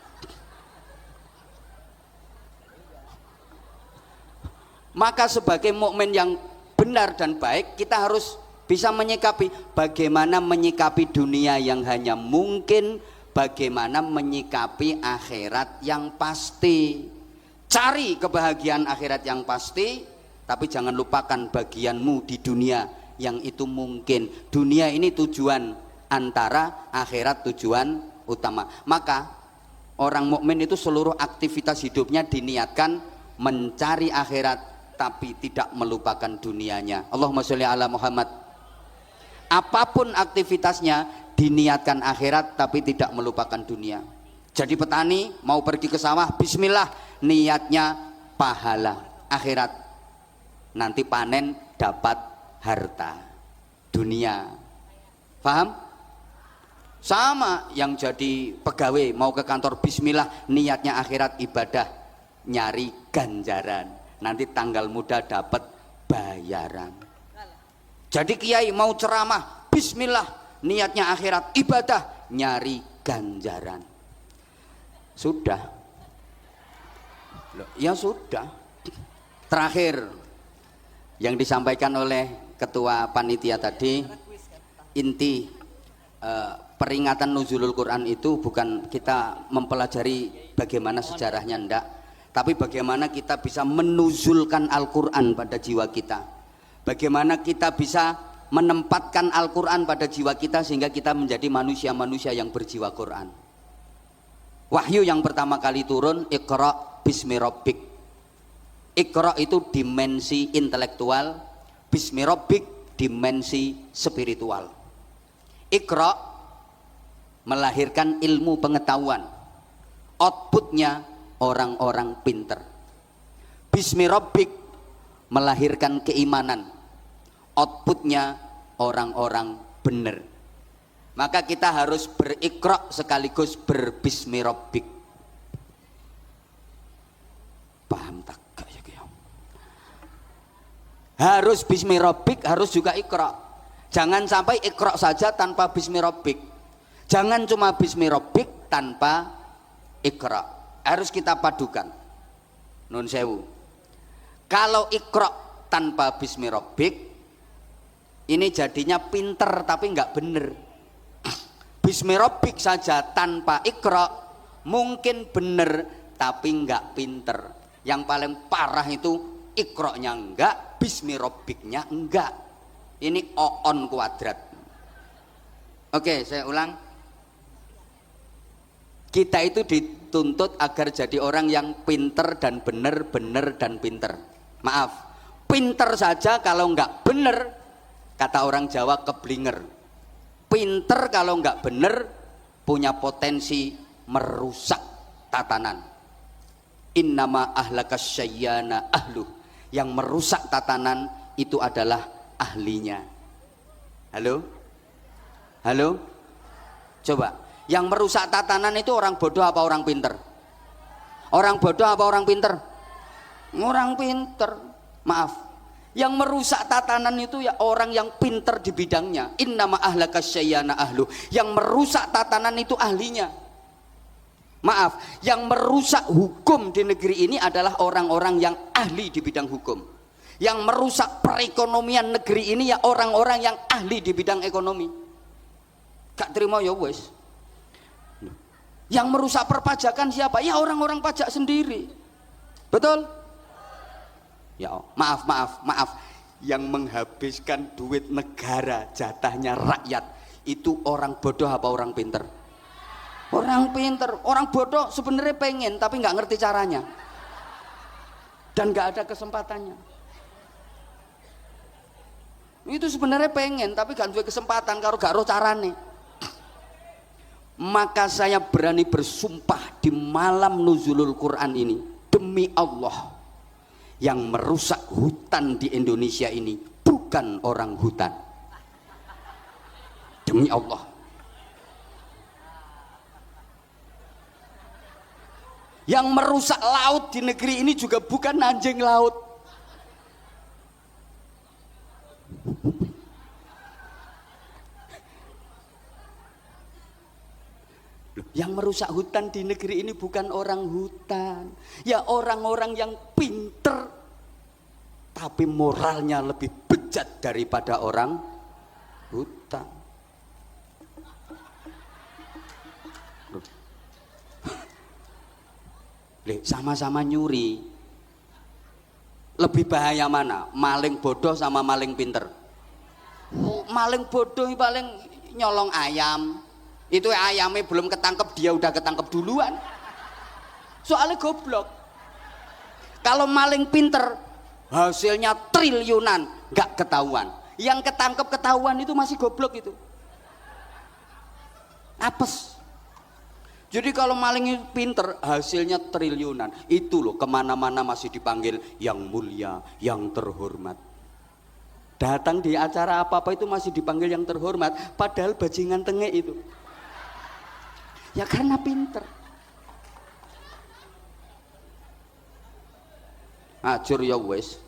S1: Maka sebagai mukmin yang benar dan baik, kita harus bisa menyikapi bagaimana menyikapi dunia yang hanya mungkin, bagaimana menyikapi akhirat yang pasti. Cari kebahagiaan akhirat yang pasti, tapi jangan lupakan bagianmu di dunia yang itu mungkin. Dunia ini tujuan antara akhirat tujuan utama. Maka orang mukmin itu seluruh aktivitas hidupnya diniatkan mencari akhirat tapi tidak melupakan dunianya. Allahumma sholli ala Muhammad. Apapun aktivitasnya diniatkan akhirat tapi tidak melupakan dunia. Jadi petani mau pergi ke sawah, bismillah, niatnya pahala akhirat. Nanti panen dapat harta dunia. Paham? Sama yang jadi pegawai mau ke kantor, bismillah, niatnya akhirat, ibadah, nyari ganjaran. Nanti tanggal muda dapat bayaran. Jadi kiai mau ceramah, bismillah, niatnya akhirat, ibadah, nyari ganjaran. Sudah. Ya sudah. Terakhir yang disampaikan oleh ketua panitia tadi, inti peringatan nuzulul Quran itu bukan kita mempelajari bagaimana sejarahnya, enggak, tapi bagaimana kita bisa menuzulkan Al-Quran pada jiwa kita, bagaimana kita bisa menempatkan Al-Quran pada jiwa kita sehingga kita menjadi manusia-manusia yang berjiwa Quran. Wahyu yang pertama kali turun, Iqra bismi rabbik. Iqra itu dimensi intelektual, bismi rabbik dimensi spiritual. Iqra melahirkan ilmu pengetahuan, outputnya orang-orang pinter. Bismi rabbik melahirkan keimanan, outputnya orang-orang benar. Maka kita harus berikra sekaligus berbismi rabbik. Paham tak? Harus bismi rabbik, harus juga ikra. Jangan sampai ikra saja tanpa bismi rabbik. Jangan cuma bismi rabbik tanpa ikra. Harus kita padukan. Nun sewu. Kalau ikra tanpa bismi rabbik, ini jadinya pinter tapi nggak bener. Bismi rabbik saja tanpa ikra mungkin bener tapi nggak pinter. Yang paling parah itu ikroknya enggak, bismi rabbiknya enggak. Ini on kuadrat. Oke, saya ulang. Kita itu dituntut agar jadi orang yang pinter dan bener, bener dan pinter. Maaf, pinter saja kalau enggak bener, kata orang Jawa keblinger. Pinter kalau enggak bener punya potensi merusak tatanan. Innama ahlakas syayyana ahluh. Yang merusak tatanan itu adalah ahlinya. Halo? Halo? Coba, yang merusak tatanan itu orang bodoh apa orang pinter? Orang bodoh apa orang pinter? Orang pinter. Maaf, yang merusak tatanan itu ya orang yang pinter di bidangnya. Innama ahlakas syayyana ahluh. Yang merusak tatanan itu ahlinya. Maaf, yang merusak hukum di negeri ini adalah orang-orang yang ahli di bidang hukum. Yang merusak perekonomian negeri ini ya orang-orang yang ahli di bidang ekonomi. Gak terima ya wes. Yang merusak perpajakan siapa? Ya orang-orang pajak sendiri. Betul? Ya, maaf. Yang menghabiskan duit negara, jatahnya rakyat, itu orang bodoh apa orang pinter? Orang pinter. Orang bodoh sebenarnya pengen tapi nggak ngerti caranya dan nggak ada kesempatannya. Itu sebenarnya pengen tapi gak ada kesempatan kalau gak roh carane. Maka saya berani bersumpah di malam nuzulul Quran ini, demi Allah, yang merusak hutan di Indonesia ini bukan orang hutan. Demi Allah. Yang merusak laut di negeri ini juga bukan anjing laut. Yang merusak hutan di negeri ini bukan orang hutan, ya orang-orang yang pinter tapi moralnya lebih bejat daripada orang hutan. Sama-sama nyuri, lebih bahaya mana? Maling bodoh sama maling pinter? Maling bodoh paling nyolong ayam. Itu ayamnya belum ketangkep, dia udah ketangkep duluan. Soalnya goblok. Kalau maling pinter, hasilnya triliunan, nggak ketahuan. Yang ketangkep ketahuan itu masih goblok itu. Apes. Jadi kalau maling pinter, hasilnya triliunan. Itu loh, kemana-mana masih dipanggil yang mulia, yang terhormat. Datang di acara apa-apa itu masih dipanggil yang terhormat. Padahal bajingan tengek itu. Ya karena pinter. Ajur ya wes.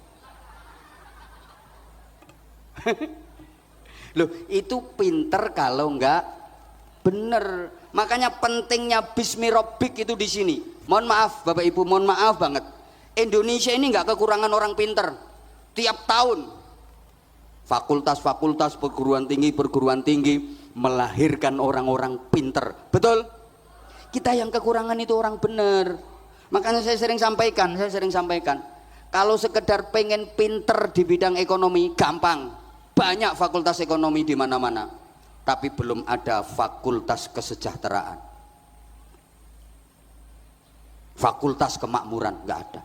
S1: Loh, itu pinter kalau enggak bener. Makanya pentingnya Bismi Rabbik itu di sini. Mohon maaf Bapak Ibu, mohon maaf banget. Indonesia ini enggak kekurangan orang pinter. Tiap tahun fakultas-fakultas perguruan tinggi melahirkan orang-orang pinter. Betul? Kita yang kekurangan itu orang bener. Makanya saya sering sampaikan. Kalau sekedar pengen pinter di bidang ekonomi gampang. Banyak fakultas ekonomi di mana-mana. Tapi belum ada fakultas kesejahteraan, fakultas kemakmuran, nggak ada.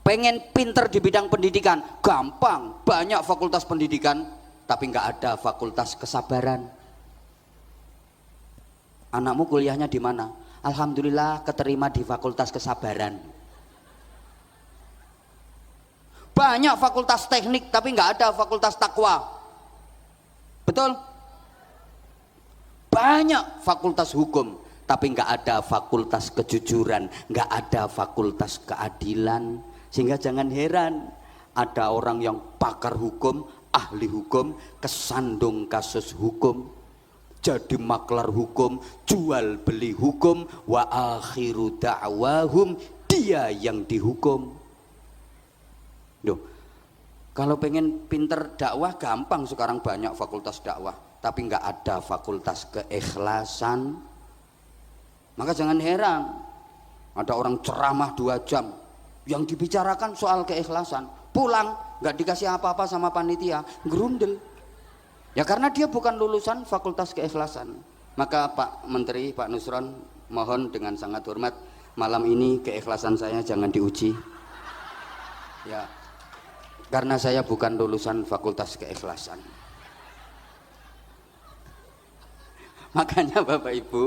S1: Pengen pinter di bidang pendidikan gampang, banyak fakultas pendidikan, tapi nggak ada fakultas kesabaran. Anakmu kuliahnya di mana? Alhamdulillah keterima di fakultas kesabaran. Banyak fakultas teknik tapi nggak ada fakultas takwa. Betul? Banyak fakultas hukum tapi nggak ada fakultas kejujuran, nggak ada fakultas keadilan. Sehingga jangan heran ada orang yang pakar hukum, ahli hukum, kesandung kasus hukum, jadi maklar hukum, jual beli hukum, wa akhiru da'wahum, dia yang dihukum. Duh, kalau pengen pinter dakwah gampang, sekarang banyak fakultas dakwah, tapi nggak ada fakultas keikhlasan. Maka jangan heran ada orang ceramah 2 jam yang dibicarakan soal keikhlasan, pulang nggak dikasih apa-apa sama panitia, gerundel. Ya karena dia bukan lulusan fakultas keikhlasan. Maka Pak Menteri, Pak Nusron, mohon dengan sangat hormat, malam ini keikhlasan saya jangan diuji. Ya, karena saya bukan lulusan fakultas keikhlasan. Makanya Bapak Ibu,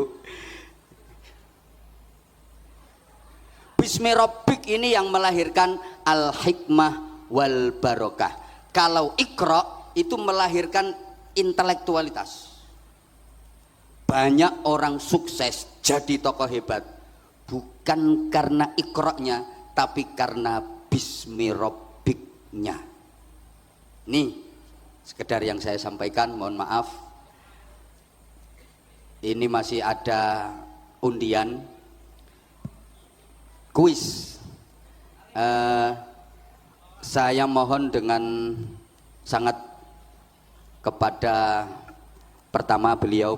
S1: Bismi Rabbik ini yang melahirkan al-hikmah wal barokah. Kalau Iqra itu melahirkan intelektualitas. Banyak orang sukses jadi tokoh hebat bukan karena Iqra-nya, tapi karena Bismi Rabbiknya. Nih sekedar yang saya sampaikan, mohon maaf ini masih ada undian kuis. Saya mohon dengan sangat kepada pertama beliau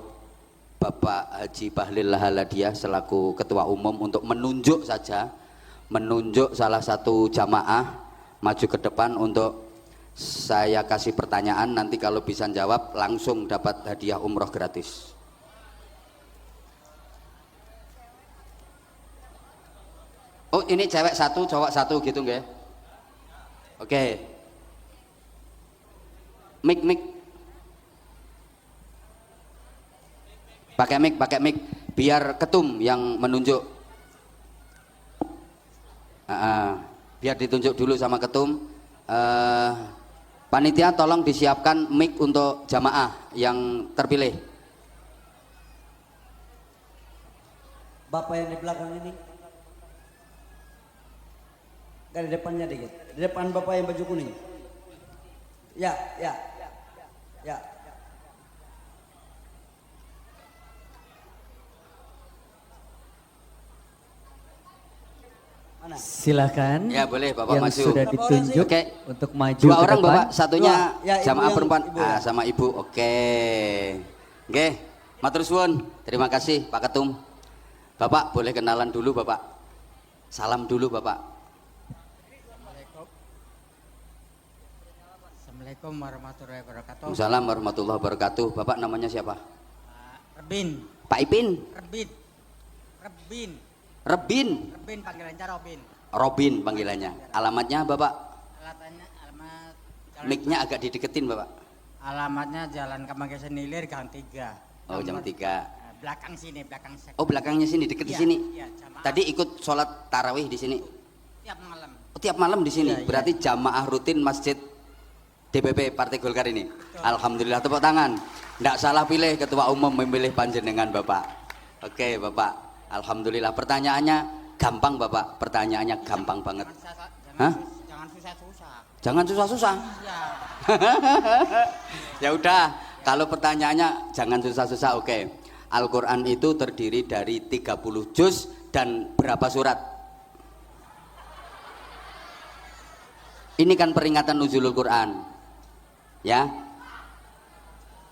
S1: Bapak Haji Bahlil Lahaladia selaku Ketua Umum untuk menunjuk salah satu jamaah maju ke depan untuk saya kasih pertanyaan, nanti kalau bisa jawab langsung dapat hadiah umroh gratis. Oh ini cewek 1 cowok 1 gitu nggak? Oke. Mik pakai mic biar ketum yang menunjuk. Biar ditunjuk dulu sama ketum. Panitia tolong disiapkan mic untuk jamaah yang terpilih.
S2: Bapak yang di belakang ini, dari depannya dikit, di depan bapak yang baju kuning. Ya. Mana?
S3: Silakan.
S1: Ya boleh Bapak
S3: yang
S1: maju.
S3: sudah ditunjuk
S1: Oke.
S3: untuk maju
S1: 2
S3: ke
S1: orang
S3: depan.
S1: Bapak, satunya
S2: Ya,
S1: jamaah perempuan.
S2: ibu ya.
S1: Sama ibu. Oke. Matur suwun. Terima kasih Pak Ketum. Bapak boleh kenalan dulu Bapak. Salam dulu Bapak.
S3: Assalamualaikum warahmatullahi wabarakatuh.
S1: Waalaikumsalam warahmatullahi wabarakatuh. Bapak namanya siapa?
S3: Rebin.
S1: Pak Ipin?
S3: Rebin. Rebin.
S1: Rebin?
S3: Rebin panggilannya Robin.
S1: Robin panggilannya. Alamatnya Bapak?
S3: Alamat
S1: Mic-nya agak dideketin Bapak.
S3: Alamatnya Jalan Kamangkesen Ilir Gang 3.
S1: Oh, jam 3.
S3: Belakang sini, belakang sek.
S1: Oh, belakangnya sini, deket di
S3: Iya,
S1: sini.
S3: iya, jamaah.
S1: Tadi ikut sholat tarawih di sini.
S3: Tiap malam.
S1: Oh, tiap malam di sini.
S3: Iya, iya.
S1: Berarti jamaah rutin Masjid DPP Partai Golkar ini. Alhamdulillah, tepuk tangan. Nggak salah pilih ketua umum memilih panjenengan Bapak. Oke, Bapak. Alhamdulillah. Pertanyaannya gampang Bapak. Pertanyaannya gampang banget. Hah?
S3: Jangan susah-susah.
S1: Jangan susah-susah.
S3: Iya.
S1: Ya udah, kalau pertanyaannya jangan susah-susah, oke. Al-Quran itu terdiri dari 30 juz dan berapa surat? Ini kan peringatan nuzulul Quran. Ya.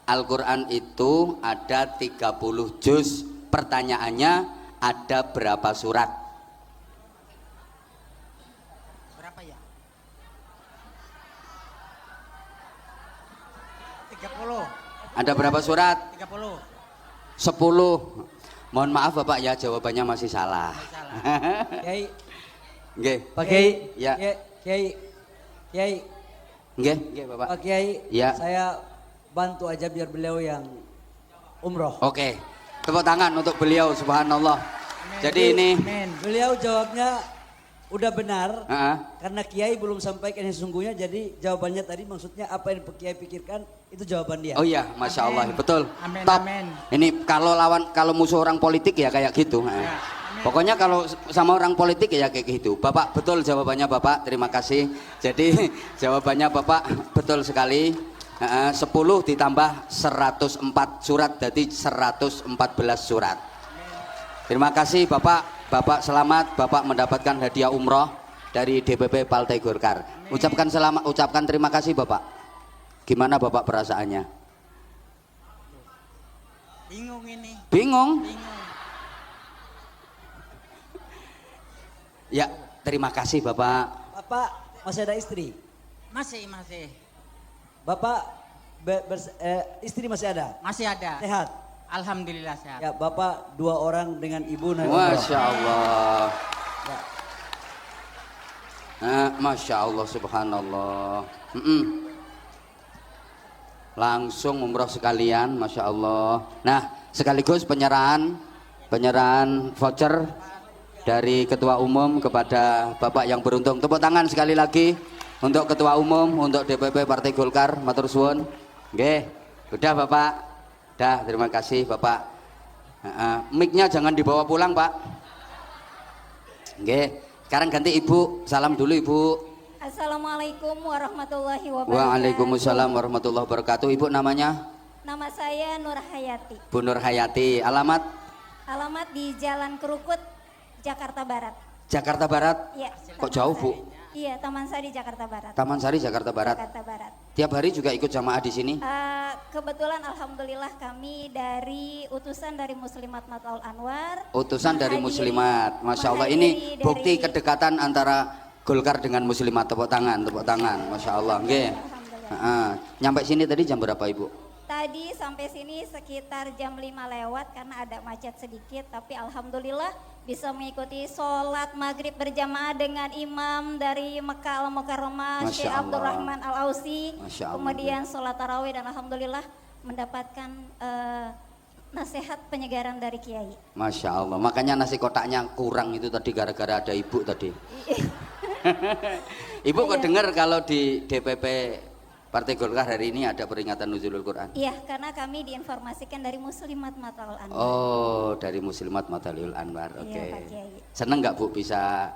S1: Al-Quran itu ada 30 juz. Pertanyaannya ada berapa surat?
S3: Berapa ya? 30.
S1: Ada berapa surat?
S3: 30.
S1: 10. Mohon maaf Bapak ya, jawabannya masih salah.
S2: Kiai,
S1: Nggih.
S2: Pak Kiai,
S1: Ya.
S2: Kiai,
S1: Nggih, Bapak.
S2: Pak Kiai,
S1: Ya.
S2: saya bantu aja biar beliau yang umroh.
S1: Oke. Tepuk tangan untuk beliau, subhanallah. Jadi ini
S3: Amin.
S2: Beliau jawabnya udah benar,
S1: Heeh.
S2: karena Kiai belum sampaikan yang sesungguhnya, jadi jawabannya tadi maksudnya apa yang Kiai pikirkan itu jawaban dia.
S1: Oh iya, masya Allah,
S3: Amin.
S1: betul.
S3: Amin,
S1: Top.
S3: amin.
S1: Ini kalau musuh orang politik ya kayak gitu.
S3: amin.
S1: Pokoknya kalau sama orang politik ya kayak gitu. Bapak betul jawabannya Bapak. Terima kasih. Jadi jawabannya Bapak betul sekali. 10 ditambah 104 surat, jadi 114 surat. Terima kasih Bapak. Bapak selamat, Bapak mendapatkan hadiah umroh dari DPP Partai Golkar. Ucapkan selamat, ucapkan terima kasih Bapak. Gimana Bapak perasaannya?
S3: Bingung ini.
S1: Bingung?
S3: Bingung.
S1: Ya, terima kasih Bapak.
S2: Bapak masih ada istri?
S3: Masih.
S2: Bapak istri masih ada?
S3: Masih ada.
S2: Sehat?
S3: Alhamdulillah sehat.
S2: Ya, Bapak 2 orang dengan Ibu naik
S1: Masya Allah.
S2: Ya.
S1: Masya Allah, subhanallah. Langsung umroh sekalian, Masya Allah. Nah, sekaligus penyerahan voucher dari Ketua Umum kepada Bapak yang beruntung. Tepuk tangan sekali lagi untuk Ketua Umum, untuk DPP Partai Golkar, matur suwun. Nggih, udah Bapak. Dah, terima kasih Bapak. Mic-nya jangan dibawa pulang Pak. Nggih, sekarang ganti Ibu. Salam dulu Ibu.
S4: Assalamualaikum warahmatullahi wabarakatuh.
S1: Waalaikumsalam warahmatullahi wabarakatuh. Ibu namanya?
S4: Nama saya Nur Hayati.
S1: Bu Nur Hayati. Alamat?
S4: Alamat di Jalan Kerukut, Jakarta Barat.
S1: Jakarta Barat.
S4: Iya.
S1: Kok jauh Bu?
S4: Iya, Taman Sari Jakarta Barat.
S1: Taman Sari Jakarta Barat.
S4: Jakarta Barat.
S1: Tiap hari juga ikut jamaah di sini?
S4: Kebetulan alhamdulillah kami dari utusan dari Muslimat Mataul Anwar.
S1: Utusan dari
S4: menghadiri-
S1: Muslimat. Masya Allah,
S4: menghadiri
S1: ini bukti
S4: dari-
S1: kedekatan antara Golkar dengan Muslimat. Tepuk tangan. Masya Allah. Nggih.
S4: Alhamdulillah.
S1: Nyampe sini tadi jam berapa Ibu?
S4: Tadi sampai sini sekitar jam 5 lewat karena ada macet sedikit, tapi alhamdulillah bisa mengikuti sholat maghrib berjamaah dengan imam dari Mekah Al-Mukarramah
S1: Masya
S4: Syekh
S1: Allah.
S4: Abdurrahman Al-Ausi.
S1: Masya Allah.
S4: Kemudian sholat tarawih dan alhamdulillah mendapatkan nasihat penyegaran dari Kiai.
S1: Masya Allah. Makanya nasi kotaknya kurang itu tadi gara-gara ada Ibu tadi. Ibu kok dengar kalau di DPP Partai Golkar hari ini ada peringatan nuzulul Quran?
S4: Iya, karena kami diinformasikan dari Muslimat Mataul Anwar.
S1: Oh, dari Muslimat Mataliul Anwar. Oke.
S4: Iya, Pak Kiai.
S1: Seneng nggak Bu bisa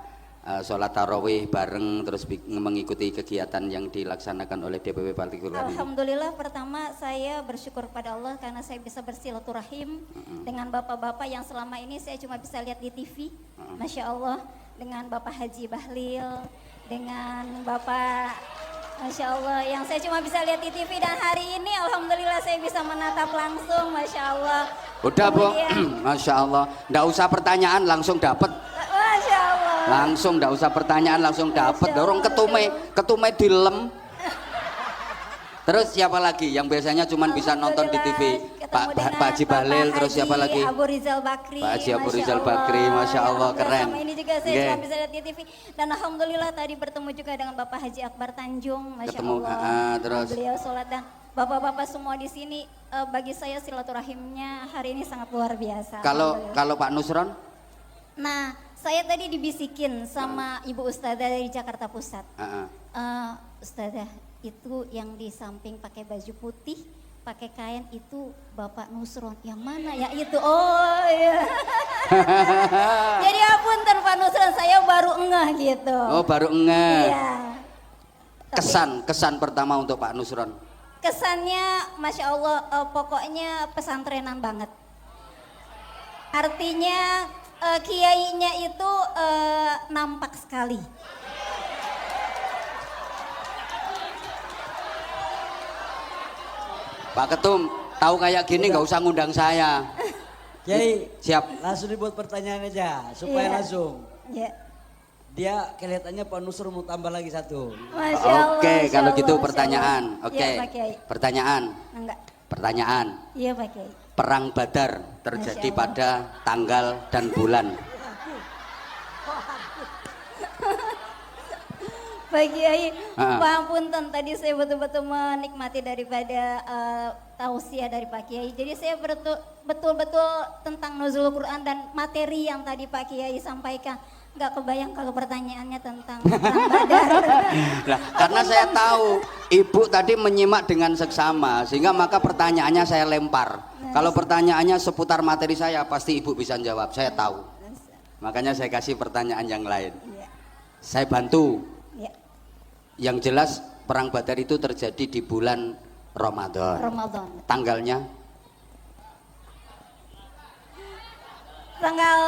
S1: sholat tarawih bareng terus mengikuti kegiatan yang dilaksanakan oleh DPP Partai Golkar ini?
S4: Alhamdulillah, pertama saya bersyukur pada Allah karena saya bisa bersilaturahim dengan bapak-bapak yang selama ini saya cuma bisa lihat di TV. Masya Allah, dengan Bapak Haji Bahlil, dengan Bapak Masya Allah yang saya cuma bisa lihat di TV, dan hari ini alhamdulillah saya bisa menatap langsung. Masya Allah.
S1: Udah Bu,
S4: Kemudian-
S1: Masya Allah. Nggak usah pertanyaan langsung dapat.
S4: Masya Allah.
S1: Langsung nggak usah pertanyaan langsung dapat.
S4: Masya
S1: Dorong
S4: Allah,
S1: ketume dilem. Terus siapa lagi yang biasanya cuma bisa nonton di TV? Pak Haji Bahlil, terus siapa lagi?
S4: Abu Rizal Bakri.
S1: Pak Haji Abu
S4: Masya
S1: Rizal
S4: Allah.
S1: Bakri, Masya Allah,
S4: Ya,
S1: keren.
S4: Sama ini juga saya
S1: Nggih.
S4: cuma bisa lihat di TV. Dan alhamdulillah tadi bertemu juga dengan Bapak Haji Akbar Tanjung, Masya
S1: Ketemu,
S4: Allah.
S1: terus?
S4: Beliau sholat dan bapak-bapak semua di sini, bagi saya silaturahimnya hari ini sangat luar biasa. Alhamdulillah.
S1: Kalau Pak Nusron?
S4: Nah, saya tadi dibisikin sama Ibu Ustadzah dari Jakarta Pusat. Ustadzah, itu yang di samping pakai baju putih, pakai kain itu Bapak Nusron. Yang mana ya itu? Oh iya. Jadi apunten Pak Nusron, saya baru ngeh gitu.
S1: Oh, baru ngeh.
S4: Iya. Tapi
S1: Kesan pertama untuk Pak Nusron.
S4: kesannya Masya Allah, pokoknya pesantrenan banget. Artinya kiainya itu nampak sekali.
S1: Pak Ketum, tahu kayak gini nggak usah ngundang saya.
S2: Kiai,
S1: Siap.
S2: langsung dibuat pertanyaan aja supaya
S4: Iya.
S2: langsung.
S4: Ya.
S2: Dia kelihatannya Pak Nusron mau tambah lagi satu.
S4: Masya Allah,
S1: Oke,
S4: Masya
S1: kalau
S4: Allah,
S1: gitu
S4: Masya
S1: pertanyaan.
S4: Allah.
S1: Oke.
S4: Iya Pak Kiai.
S1: Pertanyaan.
S4: Enggak.
S1: Pertanyaan.
S4: Iya Pak Kiai.
S1: Perang Badar terjadi
S4: Masya Allah.
S1: pada tanggal dan bulan.
S4: Pak Kiai,
S1: Ah.
S4: Pangapunten tadi saya betul-betul menikmati daripada tausiah dari Pak Kiai. Jadi saya betul-betul tentang nuzul Quran dan materi yang tadi Pak Kiai sampaikan. Nggak kebayang kalau pertanyaannya tentang Perang Badar.
S1: Nah, karena saya tahu Ibu tadi menyimak dengan seksama, sehingga maka pertanyaannya saya lempar. Kalau pertanyaannya seputar materi saya, pasti Ibu bisa jawab. Saya tahu. Makanya saya kasih pertanyaan yang lain.
S4: Iya.
S1: Saya bantu.
S4: Iya.
S1: Yang jelas Perang Badar itu terjadi di bulan Ramadan.
S4: Ramadan.
S1: Tanggalnya
S4: Tanggal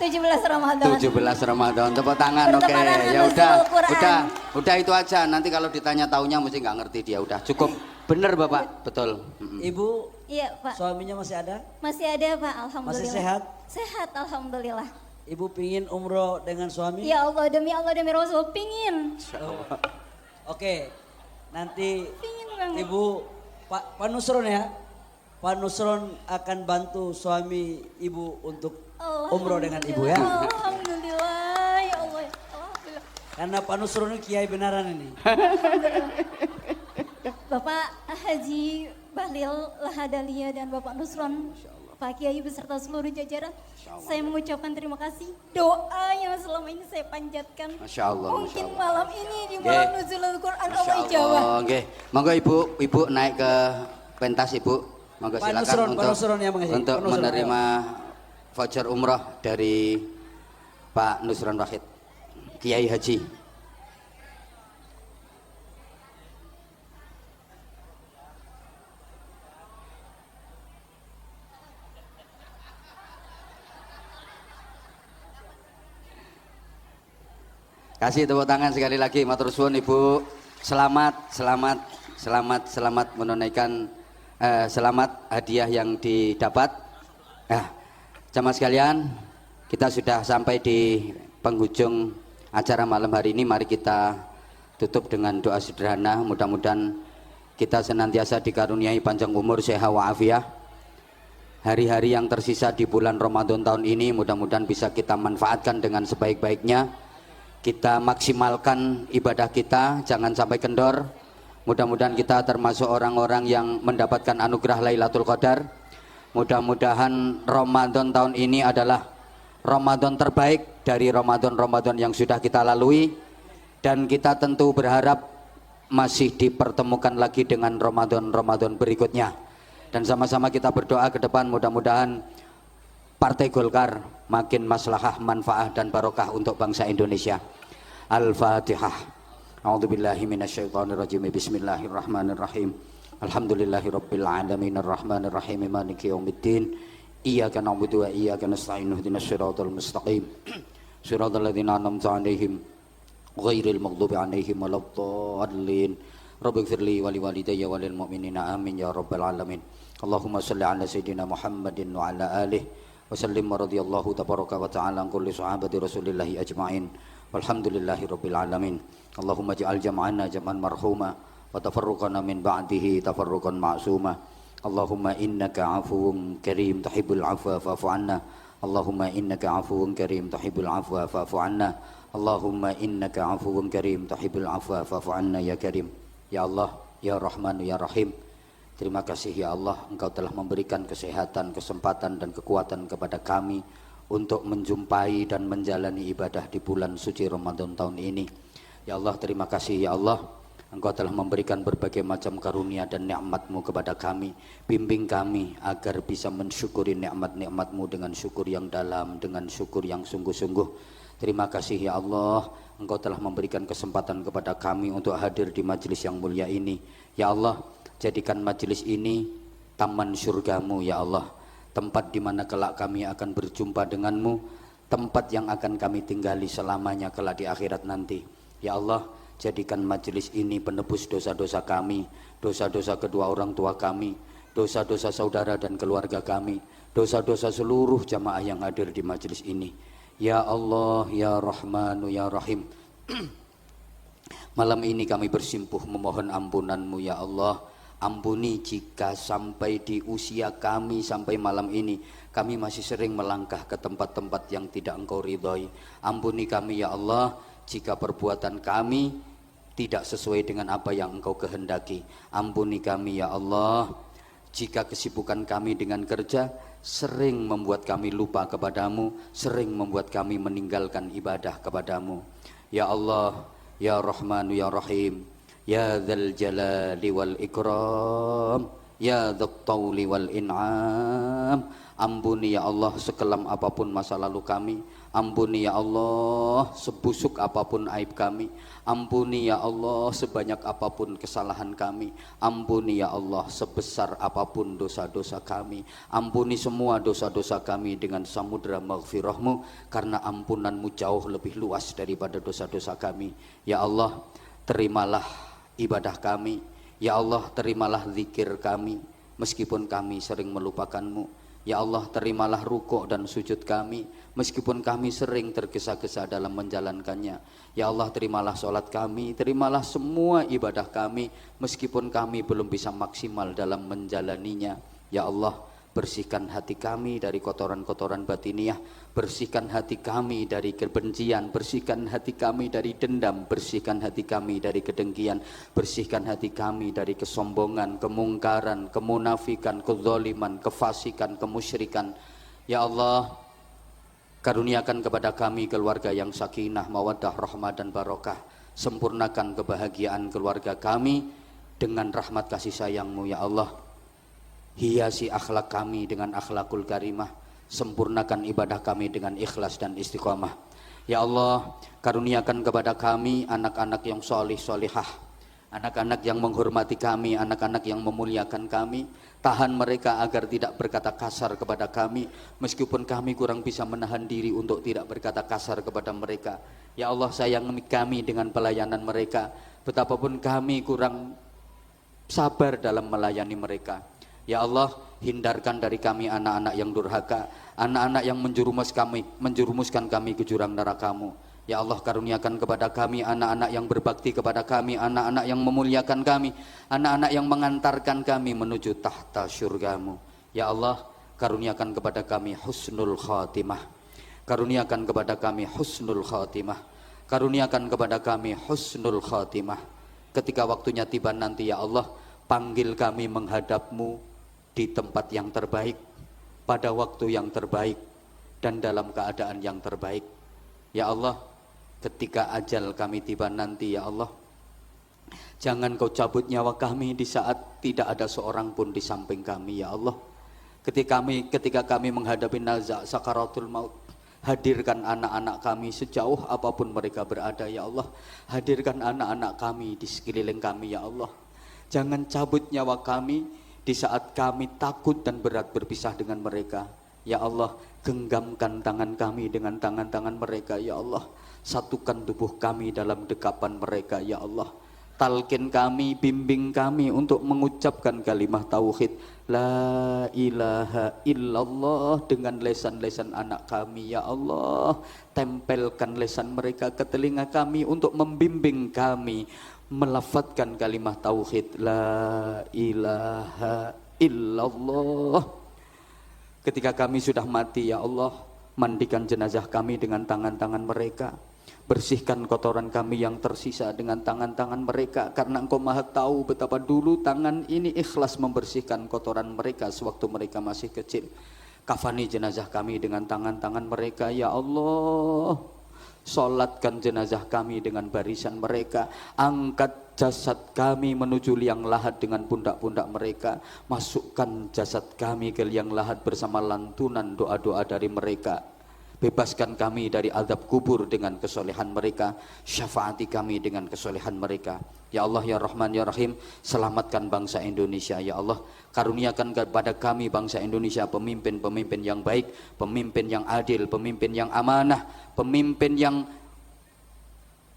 S4: 17 Ramadan.
S1: 17 Ramadan. Tepuk tangan. Oke.
S4: Bertepatan dengan
S1: Ya
S4: Nuzulul Quran.
S1: udah itu aja. Nanti kalau ditanya taunya mesti nggak ngerti dia. Udah cukup. Bener Bapak, betul.
S2: Ibu,
S4: Iya Pak.
S2: suaminya masih ada?
S4: Masih ada Pak, alhamdulillah.
S2: Masih sehat?
S4: Sehat, alhamdulillah.
S2: Ibu pingin umroh dengan suami?
S4: Ya Allah demi Rasul, pingin.
S2: Oke, nanti
S4: Pingin banget.
S2: Ibu, Pak Nusron ya. Pak Nusron akan bantu suami Ibu untuk umroh dengan Ibu ya.
S4: Alhamdulillah, ya Allah. Alhamdulillah.
S2: Karena Pak Nusron ini kiai benaran ini.
S4: Bapak Haji Bahlil Lahadalia dan Bapak Nusron, Pak Kiai beserta seluruh jajaran, saya mengucapkan terima kasih. Doa yang selama ini saya panjatkan.
S1: Masya Allah.
S4: Mungkin
S1: Masya Allah.
S4: malam ini di malam
S1: Nggih.
S4: nuzulul Quran
S1: Masya
S4: Allah ijabah.
S1: Allah. Oke. Monggo Ibu naik ke pentas Ibu. Monggo
S2: Pak
S1: silakan
S2: Nusron, Pak
S1: untuk
S2: Nusron yang mengasih.
S1: untuk
S2: Pak Nusron,
S1: menerima voucher umroh dari Pak Nusron Wahid, Kiai Haji. Kasih tepuk tangan sekali lagi, matur suwun Ibu. Selamat menunaikan selamat hadiah yang didapat. Jamaah sekalian, kita sudah sampai di penghujung acara malam hari ini. Mari kita tutup dengan doa sederhana. Mudah-mudahan kita senantiasa dikaruniai panjang umur, sehat wa'afiyah. Hari-hari yang tersisa di bulan Ramadan tahun ini mudah-mudahan bisa kita manfaatkan dengan sebaik-baiknya. Kita maksimalkan ibadah kita, jangan sampai kendor. Mudah-mudahan kita termasuk orang-orang yang mendapatkan anugerah Lailatul Qadar. Mudah-mudahan Ramadan tahun ini adalah Ramadan terbaik dari Ramadan-Ramadan yang sudah kita lalui. Dan kita tentu berharap masih dipertemukan lagi dengan Ramadan-Ramadan berikutnya. Dan sama-sama kita berdoa ke depan, mudah-mudahan Partai Golkar makin maslahah, manfaah dan barokah untuk bangsa Indonesia. Al-Fatihah. A'udzubillahi minasyaitonirrajim. Bismillahirrahmanirrahim. Alhamdulillahirabbil alamin arrahmanir rahim maliki yaumiddin. Iyyaka na'budu wa iyyaka nasta'in ihdinas siratal mustaqim. Siratal ladzina an'amta 'alaihim ghairil maghdubi 'alaihim waladdallin. Rabbighfirli wa liwalidayya wa lil mu'minina amin ya rabbal alamin. Allahumma shalli ala sayidina Muhammadin wa ala alihi wa sallim wa radiyallahu tabaraka wa ta'ala an kulli sahabati rasulillahi ajma'in walhamdulillahi rabbil alamin. Allahumma ja'al jam'ana jam'an marhuma wa tafarruqana min ba'dihi tafarruqan ma'suma. Allahumma innaka afuwun karim tuhibbul afwa fa'fu 'anna. Allahumma innaka afuwun karim tuhibbul afwa fa'fu 'anna. Allahumma innaka afuwun karim tuhibbul afwa fa'fu 'anna ya karim. Ya Allah, ya Rahman, ya Rahim. Terima kasih ya Allah, Engkau telah memberikan kesehatan, kesempatan dan kekuatan kepada kami untuk menjumpai dan menjalani ibadah di bulan suci Ramadan tahun ini. Ya Allah, terima kasih ya Allah, Engkau telah memberikan berbagai macam karunia dan nikmat-Mu kepada kami. Bimbing kami agar bisa mensyukuri nikmat-nikmat-Mu dengan syukur yang dalam, dengan syukur yang sungguh-sungguh. Terima kasih ya Allah, Engkau telah memberikan kesempatan kepada kami untuk hadir di majelis yang mulia ini. Ya Allah, jadikan majelis ini taman surgamu ya Allah, tempat di mana kelak kami akan berjumpa denganmu, tempat yang akan kami tinggali selamanya kelak di akhirat nanti. Ya Allah, jadikan majelis ini penebus dosa-dosa kami, dosa-dosa kedua orang tua kami, dosa-dosa saudara dan keluarga kami, dosa-dosa seluruh jamaah yang hadir di majelis ini. Ya Allah, ya Rahmanu, ya Rahim. Malam ini kami bersimpuh memohon ampunan-Mu ya Allah. Ampuni jika sampai di usia kami sampai malam ini kami masih sering melangkah ke tempat-tempat yang tidak Engkau ridhoi. Ampuni kami ya Allah jika perbuatan kami tidak sesuai dengan apa yang Engkau kehendaki. Ampuni kami ya Allah jika kesibukan kami dengan kerja sering membuat kami lupa kepadamu, sering membuat kami meninggalkan ibadah kepadamu. Ya Allah, ya Rahmanu, ya Rahim, ya dzal jalali wal ikram, ya dzat tauli wal in'am. Ampuni ya Allah sekelam apapun masa lalu kami. Ampuni ya Allah sebusuk apapun aib kami. Ampuni ya Allah sebanyak apapun kesalahan kami. Ampuni ya Allah sebesar apapun dosa-dosa kami. Ampuni semua dosa-dosa kami dengan samudra maghfirah-Mu, karena ampunan-Mu jauh lebih luas daripada dosa-dosa kami. Ya Allah, terimalah ibadah kami. Ya Allah, terimalah zikir kami meskipun kami sering melupakan-Mu. Ya Allah, terimalah rukuk dan sujud kami meskipun kami sering tergesa-gesa dalam menjalankannya. Ya Allah, terimalah sholat kami, terimalah semua ibadah kami meskipun kami belum bisa maksimal dalam menjalaninya. Ya Allah, bersihkan hati kami dari kotoran-kotoran batiniah, bersihkan hati kami dari kebencian, bersihkan hati kami dari dendam, bersihkan hati kami dari kedengkian, bersihkan hati kami dari kesombongan, kemungkaran, kemunafikan, kezaliman, kefasikan, kemusyrikan. Ya Allah, karuniakan kepada kami keluarga yang sakinah, mawaddah, rahmah dan barokah. Sempurnakan kebahagiaan keluarga kami dengan rahmat kasih sayang-Mu ya Allah. Hiasi akhlak kami dengan akhlakul karimah. Sempurnakan ibadah kami dengan ikhlas dan istiqamah. Ya Allah, karuniakan kepada kami anak-anak yang solih solihah, anak-anak yang menghormati kami, anak-anak yang memuliakan kami. Tahan mereka agar tidak berkata kasar kepada kami, meskipun kami kurang bisa menahan diri untuk tidak berkata kasar kepada mereka. Ya Allah, sayangi kami dengan pelayanan mereka, betapapun kami kurang sabar dalam melayani mereka. Ya Allah, hindarkan dari kami anak-anak yang durhaka, anak-anak yang menjerumuskan kami ke jurang neraka-Mu. Ya Allah, karuniakan kepada kami anak-anak yang berbakti kepada kami, anak-anak yang memuliakan kami, anak-anak yang mengantarkan kami menuju tahta syurga-Mu. Ya Allah, karuniakan kepada kami husnul khatimah. Karuniakan kepada kami husnul khatimah. Karuniakan kepada kami husnul khatimah. Ketika waktunya tiba nanti ya Allah, panggil kami menghadap-Mu di tempat yang terbaik, pada waktu yang terbaik, dan dalam keadaan yang terbaik. Ya Allah, ketika ajal kami tiba nanti ya Allah, jangan Kau cabut nyawa kami di saat tidak ada seorang pun di samping kami ya Allah. Ketika kami menghadapi nazak sakaratul maut, hadirkan anak-anak kami sejauh apapun mereka berada ya Allah. Hadirkan anak-anak kami di sekeliling kami ya Allah. Jangan cabut nyawa kami di saat kami takut dan berat berpisah dengan mereka. Ya Allah, genggamkan tangan kami dengan tangan-tangan mereka ya Allah. Satukan tubuh kami dalam dekapan mereka ya Allah. Talqin kami, bimbing kami untuk mengucapkan kalimat tauhid la ilaha illallah dengan lesan-lesan anak kami ya Allah. Tempelkan lesan mereka ke telinga kami untuk membimbing kami
S5: melafadzkan kalimat tauhid la ilaha illallah. Ketika kami sudah mati ya Allah, mandikan jenazah kami dengan tangan-tangan mereka, bersihkan kotoran kami yang tersisa dengan tangan-tangan mereka, karena Engkau maha tahu betapa dulu tangan ini ikhlas membersihkan kotoran mereka sewaktu mereka masih kecil. Kafani jenazah kami dengan tangan-tangan mereka ya Allah, solatkan jenazah kami dengan barisan mereka, angkat jasad kami menuju liang lahat dengan pundak-pundak mereka, masukkan jasad kami ke liang lahat bersama lantunan doa-doa dari mereka, bebaskan kami dari azab kubur dengan kesolehan mereka, syafaati kami dengan kesolehan mereka. Ya Allah ya Rahman ya Rahim, selamatkan bangsa Indonesia ya Allah, karuniakan kepada kami bangsa Indonesia pemimpin-pemimpin yang baik, pemimpin yang adil, pemimpin yang amanah, pemimpin yang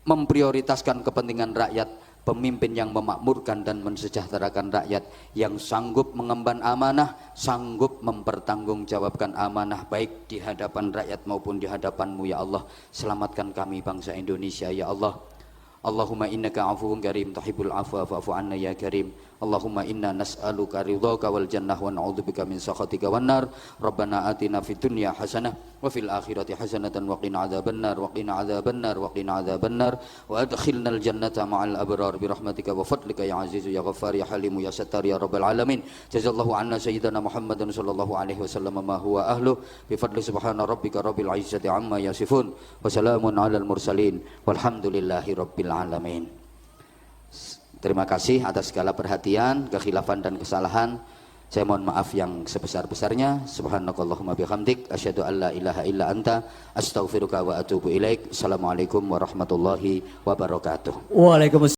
S5: memprioritaskan kepentingan rakyat, pemimpin yang memakmurkan dan mensejahterakan rakyat, yang sanggup mengemban amanah, sanggup mempertanggungjawabkan amanah baik di hadapan rakyat maupun di hadapan-Mu ya Allah. Selamatkan kami bangsa Indonesia ya Allah. Allahumma innaka afuwun karim tuhibbul afwa fa'fu anna ya karim. Allahumma inna nas'aluka ridhaka wal jannah wa na'udzubika min sakhatika wan nar. Rabbana atina fid dunya hasanah wa fil akhirati hasanatan wa qina adzabannar wa qina adzabannar wa qina adzabannar wa adkhilnal jannata ma'al abrar bi rahmatika wa fadlika ya azizu ya ghaffar ya halimu ya sattar ya rabbal alamin. Jazallahu anna sayyidana Muhammadan sallallahu alaihi wasallam ma huwa ahlu bi fadli subhana rabbika rabbil izzati amma yasifun wa salamun alal mursalin walhamdulillahi rabbil alamin. Terima kasih atas segala perhatian, kekhilafan dan kesalahan. Saya mohon maaf yang sebesar-besarnya. Subhanakallahumma bihamdik asyhadu an la ilaha illa anta astaghfiruka wa atubu ilaik. Assalamualaikum warahmatullahi wabarakatuh.
S2: Waalaikumsalam.